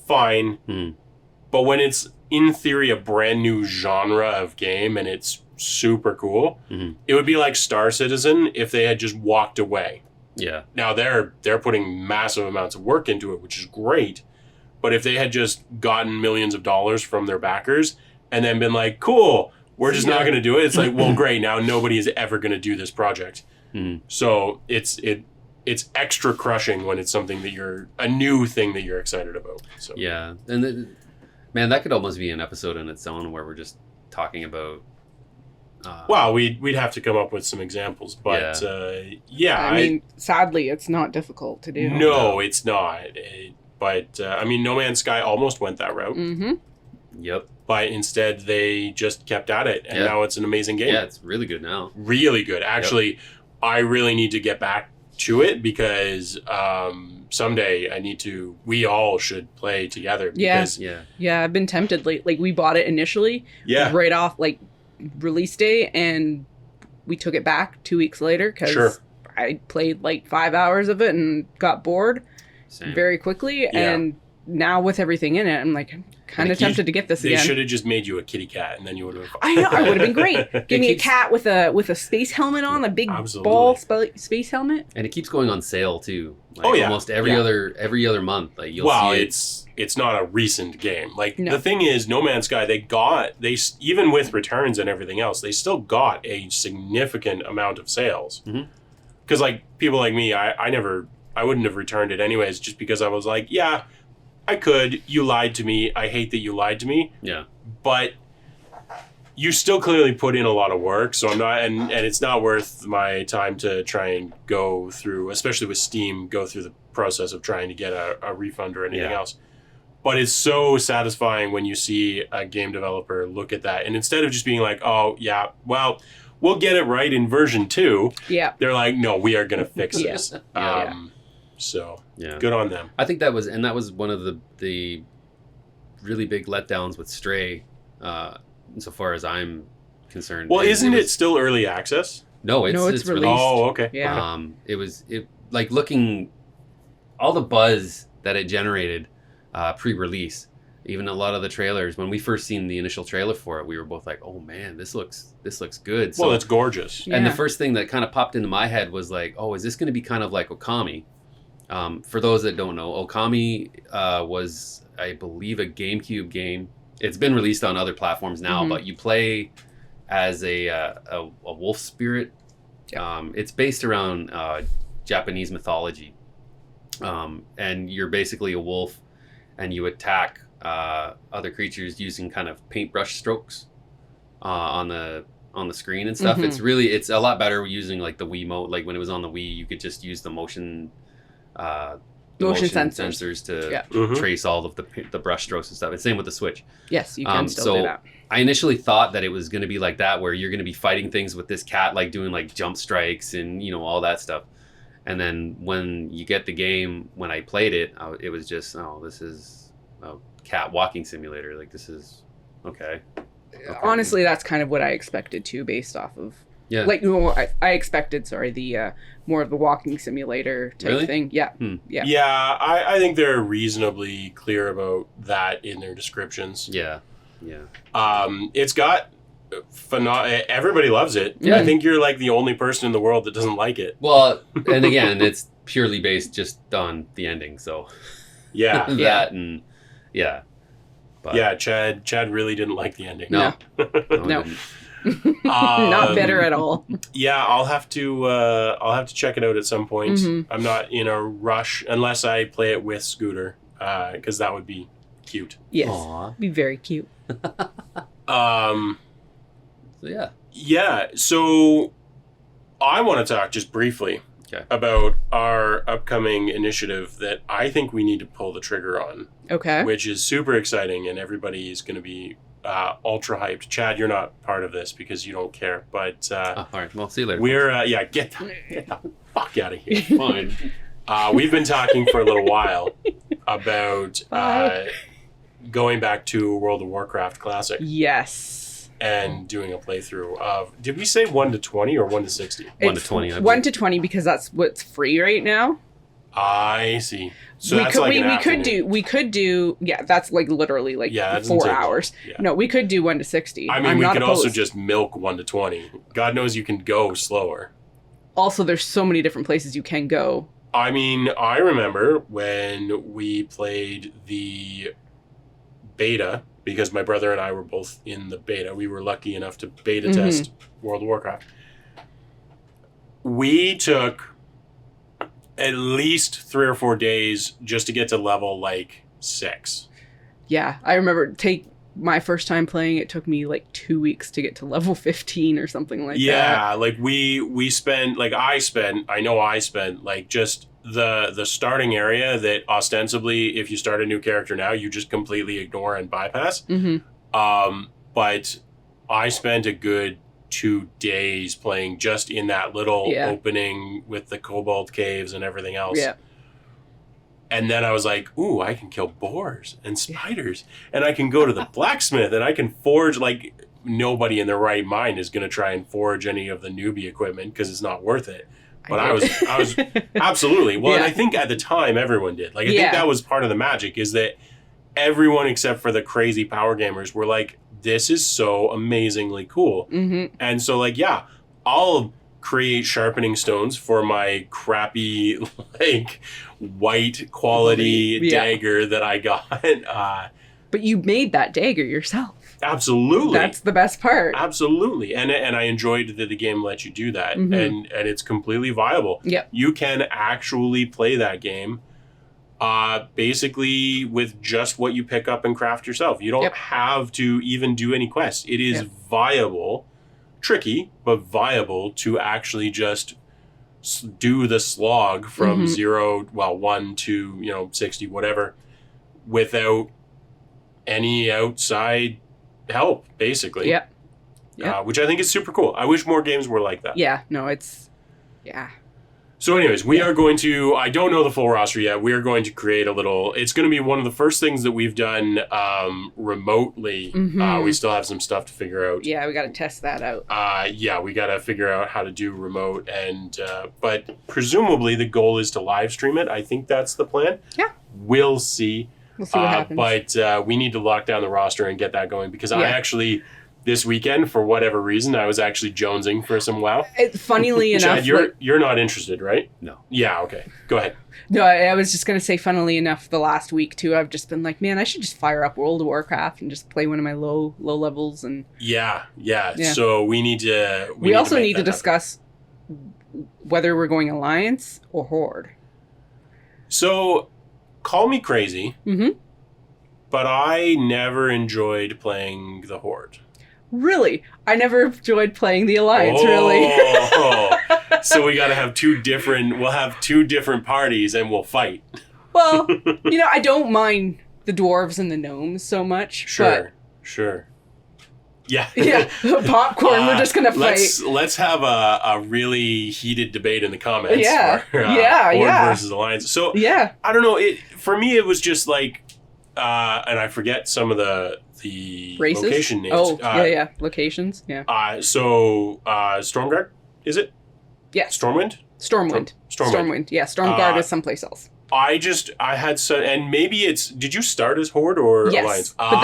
fine. But when it's, in theory, a brand new genre of game and it's super cool, it would be like Star Citizen if they had just walked away. Yeah. Now they're putting massive amounts of work into it, which is great. But if they had just gotten millions of dollars from their backers and then been like, cool, we're just not going to do it. It's like, well, great. Now nobody is ever going to do this project. So it's extra crushing when it's something that a new thing that you're excited about. So Yeah, and man, that could almost be an episode in its own where we're just talking about. Well, we'd have to come up with some examples, but I mean, sadly, it's not difficult to do. No, it's not. But I mean, No Man's Sky almost went that route. Mm-hmm. Yep. But instead, they just kept at it, and now it's an amazing game. Yeah, it's really good now. Really good. Actually, I really need to get back to it because someday we all should play together. Because, Yeah, I've been tempted. Like we bought it initially, right off like release day, and we took it back 2 weeks later because I played like 5 hours of it and got bored very quickly. And now with everything in it, I'm like, kind of tempted to get this again. They should have just made you a kitty cat, and then you would have. I know, I would have been great. Give me a cat with a space helmet on, a big ball space helmet. And it keps going on sale too. Like almost every other month. Like you'll see it's not a recent game. Like the thing is, No Man's Sky, they even with returns and everything else, they still got a significant amount of sales. Because like people like me, I wouldn't have returned it anyways, just because I was like, yeah, I could. You lied to me. I hate that you lied to me. Yeah. But you still clearly put in a lot of work, so I'm not, and it's not worth my time to try and go through, especially with Steam, go through the process of trying to get a refund or anything else. But it's so satisfying when you see a game developer look at that, and instead of just being like, oh, yeah, well, we'll get it right in version 2, they're like, no, we are going to fix this. So good on them. I think that was one of the really big letdowns with Stray, so far as I'm concerned. Well, isn't it still early access? No, it's released. Oh, okay. Yeah. It like looking all the buzz that it generated pre-release. Even a lot of the trailers, when we first seen the initial trailer for it, we were both like, "Oh man, this looks good." Well, it's gorgeous. And the first thing that kind of popped into my head was like, "Oh, is this going to be kind of like Okami?" For those that don't know, Okami was, I believe, a GameCube game. It's been released on other platforms now, but you play as a wolf spirit. It's based around Japanese mythology, and you're basically a wolf, and you attack other creatures using kind of paintbrush strokes on the screen and stuff. It's a lot better using like the Wiimote. Like when it was on the Wii, you could just use the motion sensors to trace all of the brush strokes and stuff. And same with the Switch. Yes, you can still do that. I initially thought that it was going to be like that, where you're going to be fighting things with this cat, like doing like jump strikes and all that stuff. And then when you get the game, when I played it, it was just, this is a cat walking simulator. Like this is okay. Honestly, that's kind of what I expected too, based off of. Yeah. Like, I expected, the more of the walking simulator type thing. Yeah. Yeah. Yeah, I think they're reasonably clear about that in their descriptions. Yeah. Yeah. It's got everybody loves it. Yeah. I think you're like the only person in the world that doesn't like it. Well, and again, it's purely based just on the ending, so yeah. that and yeah. But, yeah, Chad really didn't like the ending. No. No. Not better at all. Yeah, I'll have to check it out at some point. I'm not in a rush unless I play it with Scooter, because that would be cute. Yes, Aww. Be very cute. So yeah. Yeah, so I want to talk just briefly about our upcoming initiative that I think we need to pull the trigger on. Okay. Which is super exciting, and everybody is going to be ultra hyped. Chad, you're not part of this because you don't care, but all right. Well, see you later. We're get the fuck out of here. Fine. We've been talking for a little while about going back to World of Warcraft Classic. Yes. And doing a playthrough of, did we say 1 to 20 or 1 to 60? 1 to 20. 1 to 20 because that's what's free right now. I see. So we that's could, like we could do that's like literally like 4 hours. Yeah. No, we could do 1 to 60. I mean, we could also just milk 1 to 20. God knows you can go slower. Also, there's so many different places you can go. I mean, I remember when we played the beta, because my brother and I were both in the beta. We were lucky enough to beta test World of Warcraft. We took at least 3 or 4 days just to get to level like 6. Yeah, I remember my first time playing, it took me like 2 weeks to get to level 15 or something like that. Yeah, like we spent, like I spent like just the starting area that ostensibly, if you start a new character now, you just completely ignore and bypass. But I spent a good 2 days playing just in that little opening with the Cobalt Caves and everything else. Yeah. And then I was like, ooh, I can kill boars and spiders, and I can go to the blacksmith, and I can forge. Like, nobody in their right mind is going to try and forge any of the newbie equipment because it's not worth it. But I was absolutely. Well, and I think at the time everyone did. Like, I think that was part of the magic, is that everyone except for the crazy power gamers were like, this is so amazingly cool. And so, like, yeah, I'll create sharpening stones for my crappy, like, white quality dagger that I got. But you made that dagger yourself. Absolutely. That's the best part. Absolutely. And I enjoyed that the game let you do that. And it's completely viable. Yep. You can actually play that game basically with just what you pick up and craft yourself. You don't have to even do any quests. It is viable, tricky, but viable to actually just do the slog from 1 to 60, whatever, without any outside help, basically. Which I think is super cool. I wish more games were like that. So anyways, we are going to, I don't know the full roster yet. We are going to create a little, it's going to be one of the first things that we've done remotely. We still have some stuff to figure out. Yeah, we got to test that out. We got to figure out how to do remote. And but presumably the goal is to live stream it. I think that's the plan. Yeah. We'll see. We'll see what happens. But we need to lock down the roster and get that going, because I actually... This weekend, for whatever reason, I was actually jonesing for some WoW. Funnily enough... Chad, you're not interested, right? No. Yeah, okay. Go ahead. No, I was just going to say, funnily enough, the last week, too, I've just been like, man, I should just fire up World of Warcraft and just play one of my low levels. And Yeah. So we need to... We also need to discuss whether we're going Alliance or Horde. So, call me crazy, but I never enjoyed playing the Horde. Really? I never enjoyed playing the Alliance, really. So we got to have we'll have two different parties and we'll fight. Well, I don't mind the dwarves and the gnomes so much. Sure. Yeah. Popcorn, we're just going to fight. Let's have a really heated debate in the comments. For, Horde versus Alliance. So, I don't know. For me, it was just like, and I forget some of the races? Location names. Locations, So, Stormguard, is it? Yes. Stormwind? Stormwind. Yeah, Stormguard is someplace else. I had some, and maybe did you start as Horde or Alliance? But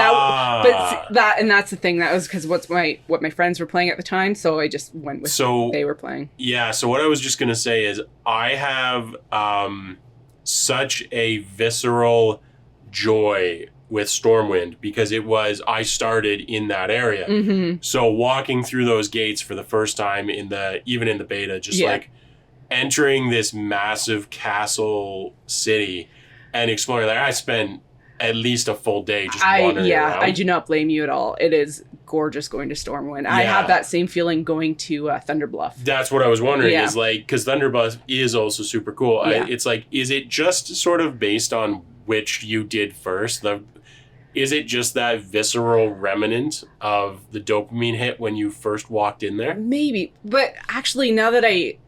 that's the thing. That was because what my friends were playing at the time, so I just went with what they were playing. Yeah, so what I was just going to say is I have such a visceral joy with Stormwind, because I started in that area. So walking through those gates for the first time even in the beta, just like entering this massive castle city and exploring there, I spent at least a full day just wandering around. I do not blame you at all. It is gorgeous going to Stormwind. I have that same feeling going to Thunderbluff. That's what I was wondering, is like, because Thunderbluff is also super cool. It's like, is it just sort of based on which you did first? Is it just that visceral remnant of the dopamine hit when you first walked in there? Maybe. But actually, now that I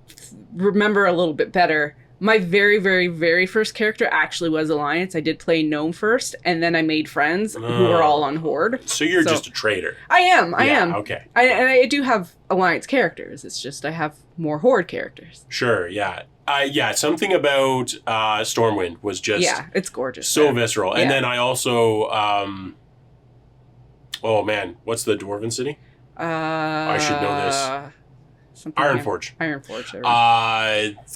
remember a little bit better, my very, very, very first character actually was Alliance. I did play Gnome first, and then I made friends who were all on Horde. So you're just a traitor. I am. Okay. I do have Alliance characters. It's just I have more Horde characters. Sure, yeah. Something about Stormwind was just... Yeah, it's gorgeous. So visceral. And then I also... what's the Dwarven city? I should know this. Ironforge.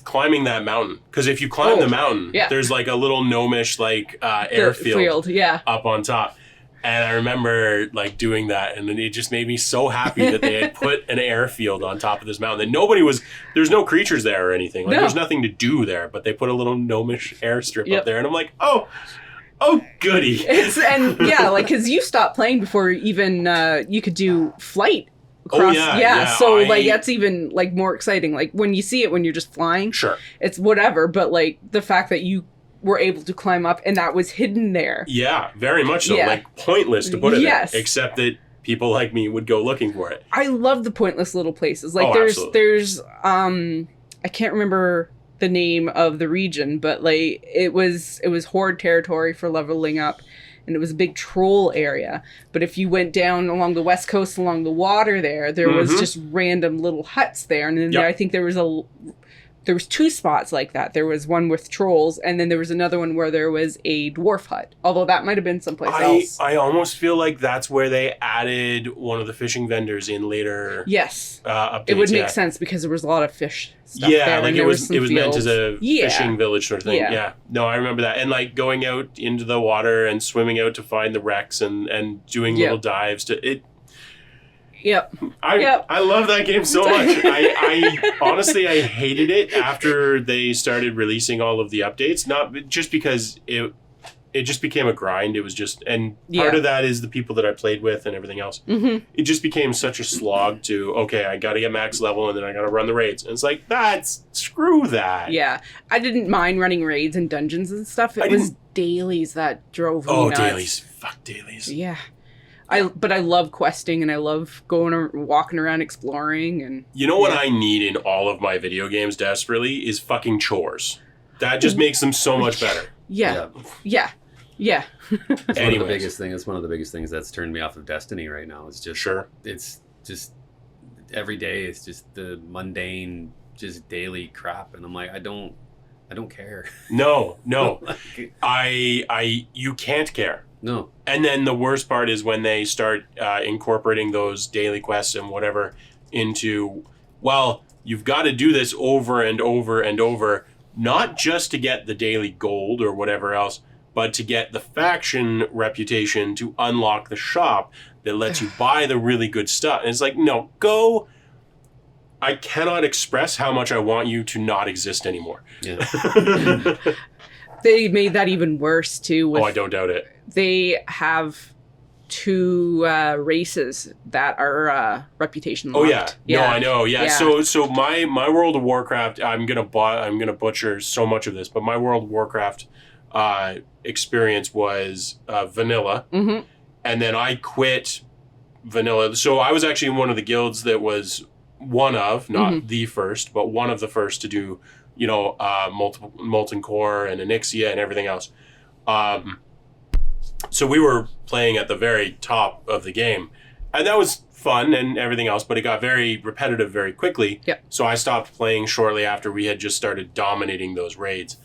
Climbing that mountain. Because if you climb the mountain, there's like a little gnomish airfield up on top. And I remember like doing that, and it just made me so happy that they had put an airfield on top of this mountain. That there's no creatures there or anything. Like there's nothing to do there, but they put a little gnomish airstrip up there, and I'm like, oh goody. Because you stopped playing before even you could do flight. Across, so like that's even like more exciting. Like when you see it when you're just flying, sure, it's whatever. But like the fact that you were able to climb up and that was hidden there. Yeah, very much so. Yeah. Like pointless to put it there, except that people like me would go looking for it. I love the pointless little places. Like there's I can't remember the name of the region, but like it was horde territory for leveling up, and it was a big troll area. But if you went down along the west coast along the water there was just random little huts there, and then I think there was two spots like that. There was one with trolls, and then there was another one where there was a dwarf hut. Although that might have been someplace else. I almost feel like that's where they added one of the fishing vendors in later. Yes, updates. It would make sense because there was a lot of fish stuff there. Like it was meant as a fishing village sort of thing. Yeah, no, I remember that, and like going out into the water and swimming out to find the wrecks and doing little dives to it. Yep. I love that game so much. I honestly, I hated it after they started releasing all of the updates. Not just because it just became a grind. It was just, and part of that is the people that I played with and everything else. Mm-hmm. It just became such a slog to, okay, I got to get max level and then I got to run the raids. And it's like, screw that. Yeah. I didn't mind running raids and dungeons and stuff. It was dailies that drove me nuts. Dailies. Fuck dailies. Yeah. But I love questing, and I love walking around exploring. And you know what I need in all of my video games desperately is fucking chores. That just makes them so much better. Yeah. It's one of the biggest things. It's one of the biggest things that's turned me off of Destiny right now. It's just It's just every day. It's just the mundane, just daily crap, and I'm like, I don't care. No, you can't care. No. And then the worst part is when they start incorporating those daily quests and whatever into, well, you've got to do this over and over and over, not just to get the daily gold or whatever else, but to get the faction reputation to unlock the shop that lets you buy the really good stuff. And it's like, no, go. I cannot express how much I want you to not exist anymore. Yeah. They made that even worse, too. I don't doubt it. They have two races that are reputation locked. Oh yeah. No, I know. Yeah. So my World of Warcraft, I'm gonna butcher so much of this, but my World of Warcraft experience was vanilla, and then I quit vanilla. So I was actually in one of the guilds that was one of, not the first, but one of the first to do, multiple Molten Core and Onyxia and everything else. So we were playing at the very top of the game, and that was fun and everything else, but it got very repetitive very quickly. Yep. So I stopped playing shortly after we had just started dominating those raids.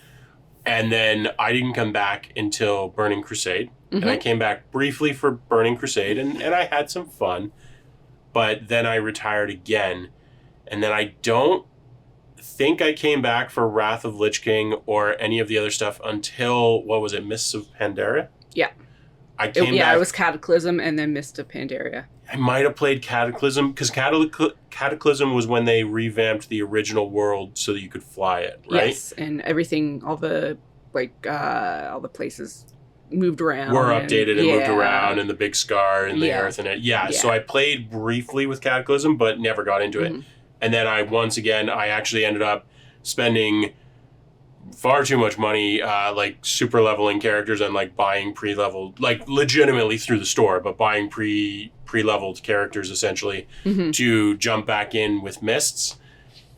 And then I didn't come back until Burning Crusade. And I came back briefly for Burning Crusade, and I had some fun. But then I retired again. And then I don't think I came back for Wrath of Lich King or any of the other stuff until, what was it, Mists of Pandaria? Yeah. It was Cataclysm and then Mist of Pandaria. I might have played Cataclysm, because Cataclysm was when they revamped the original world so that you could fly it, right? Yes, and everything, all the places moved around. Were updated and moved around, and the big scar and the earth and it. Yeah, so I played briefly with Cataclysm, but never got into it. And then I actually ended up spending far too much money, super leveling characters and buying pre-leveled, legitimately through the store, but buying pre-leveled characters essentially to jump back in with Mists.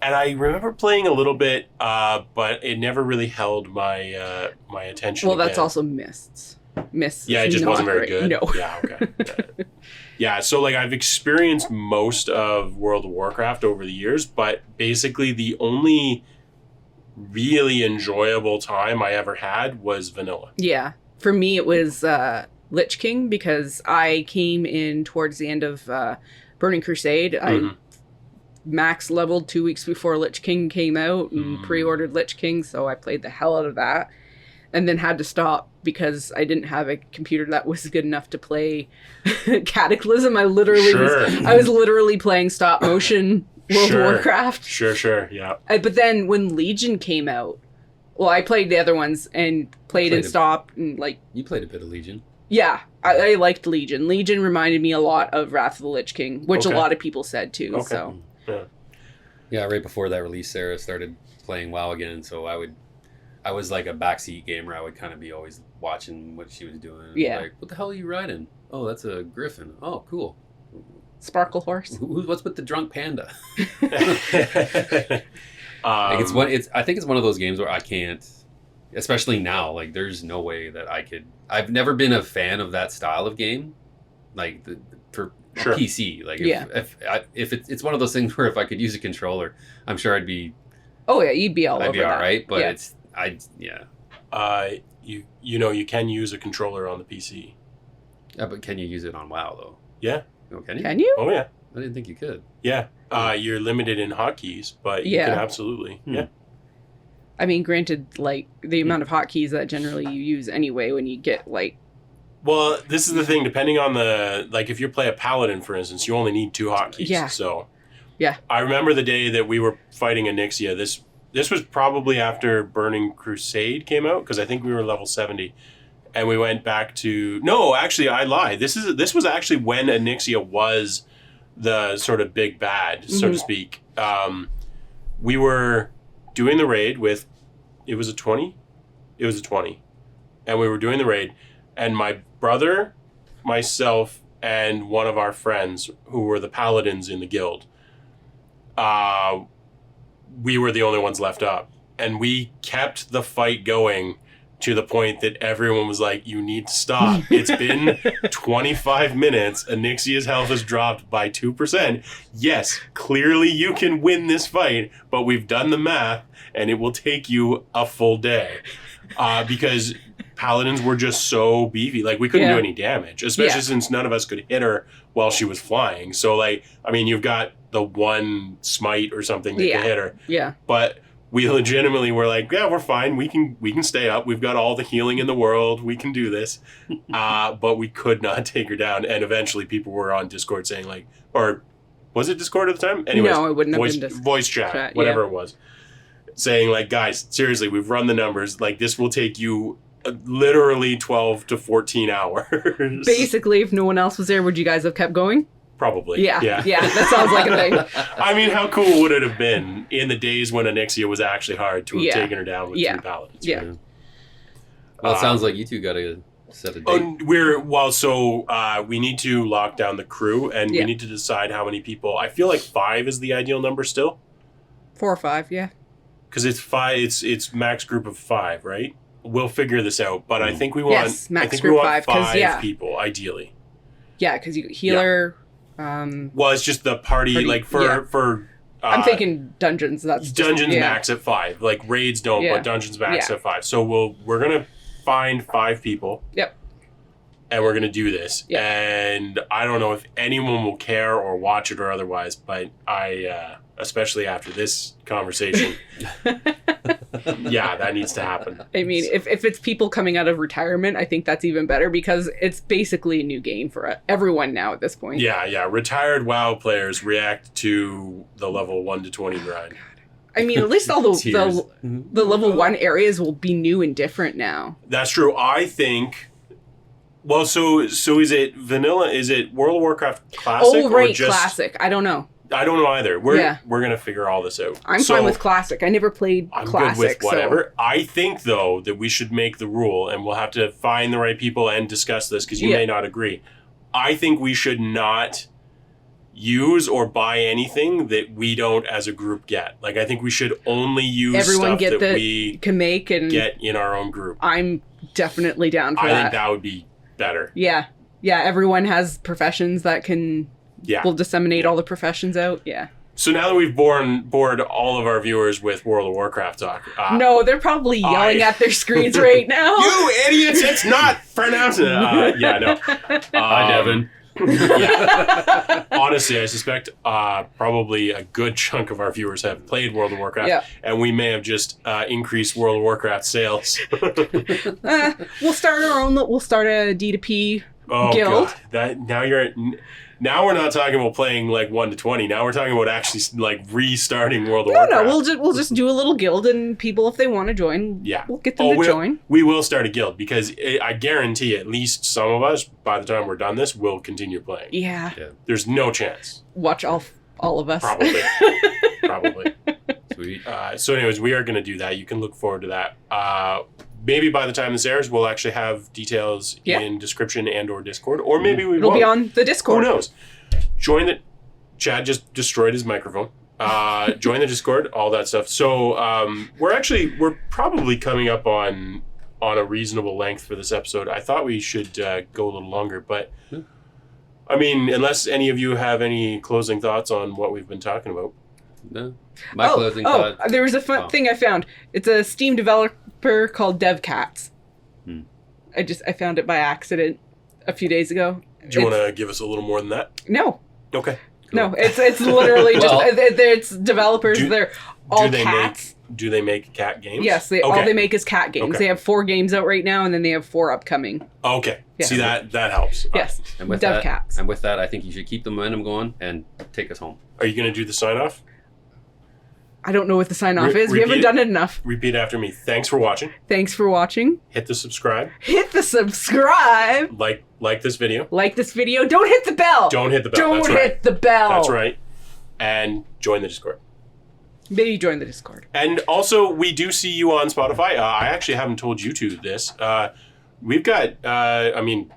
And I remember playing a little bit, but it never really held my my attention. Well, that's also Mists. Mists. Yeah, it just wasn't very good. No. Yeah, okay. Yeah, so I've experienced most of World of Warcraft over the years, but basically the only really enjoyable time I ever had was vanilla. Yeah. For me, it was Lich King, because I came in towards the end of Burning Crusade. I max leveled 2 weeks before Lich King came out and pre-ordered Lich King, so I played the hell out of that. and then had to stop because I didn't have a computer that was good enough to play Cataclysm. I was literally playing stop motion World of Warcraft. Sure, yeah. But then when Legion came out, well, I played the other ones and played and stopped and like. You played a bit of Legion. Yeah, I liked Legion. Legion reminded me a lot of Wrath of the Lich King, which a lot of people said too. Okay. So. Yeah, right before that release, Sarah started playing WoW again, so I was like a backseat gamer. I would kind of be always watching what she was doing. Yeah. Like, what the hell are you riding? Oh, that's a griffin. Oh, cool. Sparkle horse. What's with the drunk panda? I think it's one of those games where I can't, especially now. Like, there's no way that I could. I've never been a fan of that style of game, like for PC. Like, if it's one of those things where if I could use a controller, I'm sure I'd be. Oh yeah, you'd be I'd be all right, but you can use a controller on the PC. Yeah, but can you use it on WoW though? Yeah. Oh, can you? Can you? Oh yeah. I didn't think you could. Yeah. You're limited in hotkeys, but you can absolutely. Yeah. I mean, granted, like the amount of hotkeys that generally you use anyway when you get like. Well, this is the thing. Depending on if you play a paladin, for instance, you only need 2 hotkeys. Yeah. So. Yeah. I remember the day that we were fighting Onyxia. This was probably after Burning Crusade came out, because I think we were level 70. And we went back to... No, actually, I lied. This was actually when Onyxia was the sort of big bad, so to speak. We were doing the raid with... It was a 20? It was a 20. And we were doing the raid. And my brother, myself, and one of our friends, who were the paladins in the guild... we were the only ones left up, and we kept the fight going to the point that everyone was like, you need to stop. It's been 25 minutes. Onyxia's health has dropped by 2%. Yes, clearly you can win this fight, but we've done the math and it will take you a full day. Because paladins were just so beefy. Like, we couldn't do any damage, especially since none of us could hit her while she was flying. So, like, I mean, you've got the one smite or something that can hit her. Yeah. But we legitimately were like, yeah, we're fine. We can stay up. We've got all the healing in the world. We can do this. But we could not take her down. And eventually people were on Discord saying, like, or was it Discord at the time? Anyways, no, it wouldn't have been Discord. Voice chat, whatever it was. Saying, like, guys, seriously, we've run the numbers. Like, this will take you literally 12 to 14 hours. Basically, if no one else was there, would you guys have kept going? Probably. Yeah, that sounds like a thing. I mean, how cool would it have been in the days when Onyxia was actually hard to have taken her down with 3 paladins? Yeah. Right? Well, it sounds like you two got to set a date. We need to lock down the crew, and we need to decide how many people. I feel like 5 is the ideal number still. 4 or 5, yeah. Because it's 5. It's max group of 5, right? We'll figure this out, but I think we want. Max group 5 people ideally. Yeah, because you healer. Well, it's just the party like for. I'm thinking dungeons. That's dungeons max at 5. Like raids don't, but dungeons max at 5. So we're gonna find 5 people. Yep. And we're gonna do this. Yep. And I don't know if anyone will care or watch it or otherwise, but I, especially after this conversation, that needs to happen. I mean, if it's people coming out of retirement, I think that's even better because it's basically a new game for everyone now at this point. Yeah. Retired WoW players react to the level 1 to 20 grind. I mean, at least all the level 1 areas will be new and different now. That's true. I think. Well, so is it vanilla? Is it World of Warcraft Classic? Oh, right, Classic. I don't know. I don't know either. We're gonna figure all this out. I'm fine with Classic. I never played Classic. I'm good with whatever. So. I think though that we should make the rule, and we'll have to find the right people and discuss this because you may not agree. I think we should not use or buy anything that we don't as a group get. Like, I think we should only use everyone stuff that we can make and get in our own group. I'm definitely down for that. I think that would be better. Yeah. Everyone has professions that can. We'll disseminate all the professions out. Yeah. So now that we've bored all of our viewers with World of Warcraft talk. No, they're probably yelling at their screens right now. You idiots! It's not pronounced. No. Hi, Devin. Yeah. Honestly, I suspect probably a good chunk of our viewers have played World of Warcraft, and we may have just increased World of Warcraft sales. We'll start our own. We'll start a D2P guild. God. Now we're not talking about playing like 1 to 20. Now we're talking about actually like restarting World of Warcraft. No, we'll just do a little guild, and people, if they want to join, we'll get them to join. We will start a guild because I guarantee at least some of us, by the time we're done this, will continue playing. Yeah. There's no chance. Watch all of us. Probably. Sweet. So anyways, we are going to do that. You can look forward to that. Maybe by the time this airs, we'll actually have details in description and or Discord. Or maybe we won't. It'll be on the Discord. Who knows? Chad just destroyed his microphone. Join the Discord, all that stuff. So we're probably coming up on a reasonable length for this episode. I thought we should go a little longer, but I mean, unless any of you have any closing thoughts on what we've been talking about. No. My closing thought. There was a fun thing I found. It's a Steam developer called DevCats. I found it by accident a few days ago. Do you want to give us a little more than that? No. Okay. Cool. No, it's literally just it's developers. They're all cats. Do they make cat games? Yes, all they make is cat games. Okay. They have 4 games out right now, and then they have 4 upcoming. Okay. Yeah. See, that helps. Yes. And with DevCats. And with that, I think you should keep the momentum going and take us home. Are you going to do the sign-off? I don't know what the sign-off is. We haven't done it enough. Repeat after me. Thanks for watching. Thanks for watching. Hit the subscribe. Hit the subscribe. Like this video. Like this video. Don't hit the bell. Don't hit the bell. Don't hit the bell. That's right. And join the Discord. Maybe join the Discord. And also, we do see you on Spotify. I actually haven't told you two this. We've got,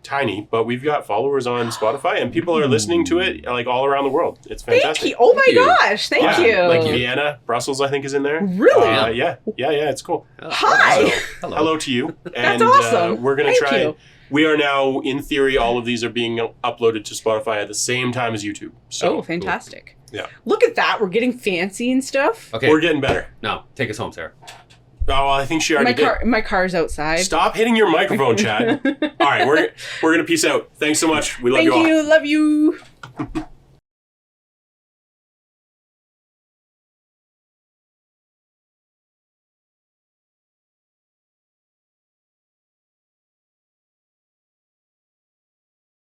tiny, but we've got followers on Spotify, and people are listening to it like all around the world. It's fantastic. Thank you. Oh my gosh. Thank you. Like Vienna, Brussels, I think is in there. Really? Yeah. It's cool. Hi. So, hello to you. And, that's awesome. We're going to try. We are now, in theory, all of these are being uploaded to Spotify at the same time as YouTube. So, fantastic. Cool. Yeah. Look at that. We're getting fancy and stuff. Okay. We're getting better. No, take us home, Sarah. Oh, well, I think she already did. My car's outside. Stop hitting your microphone, Chad. All right, we're going to peace out. Thanks so much. We love you all. Thank you. Love you.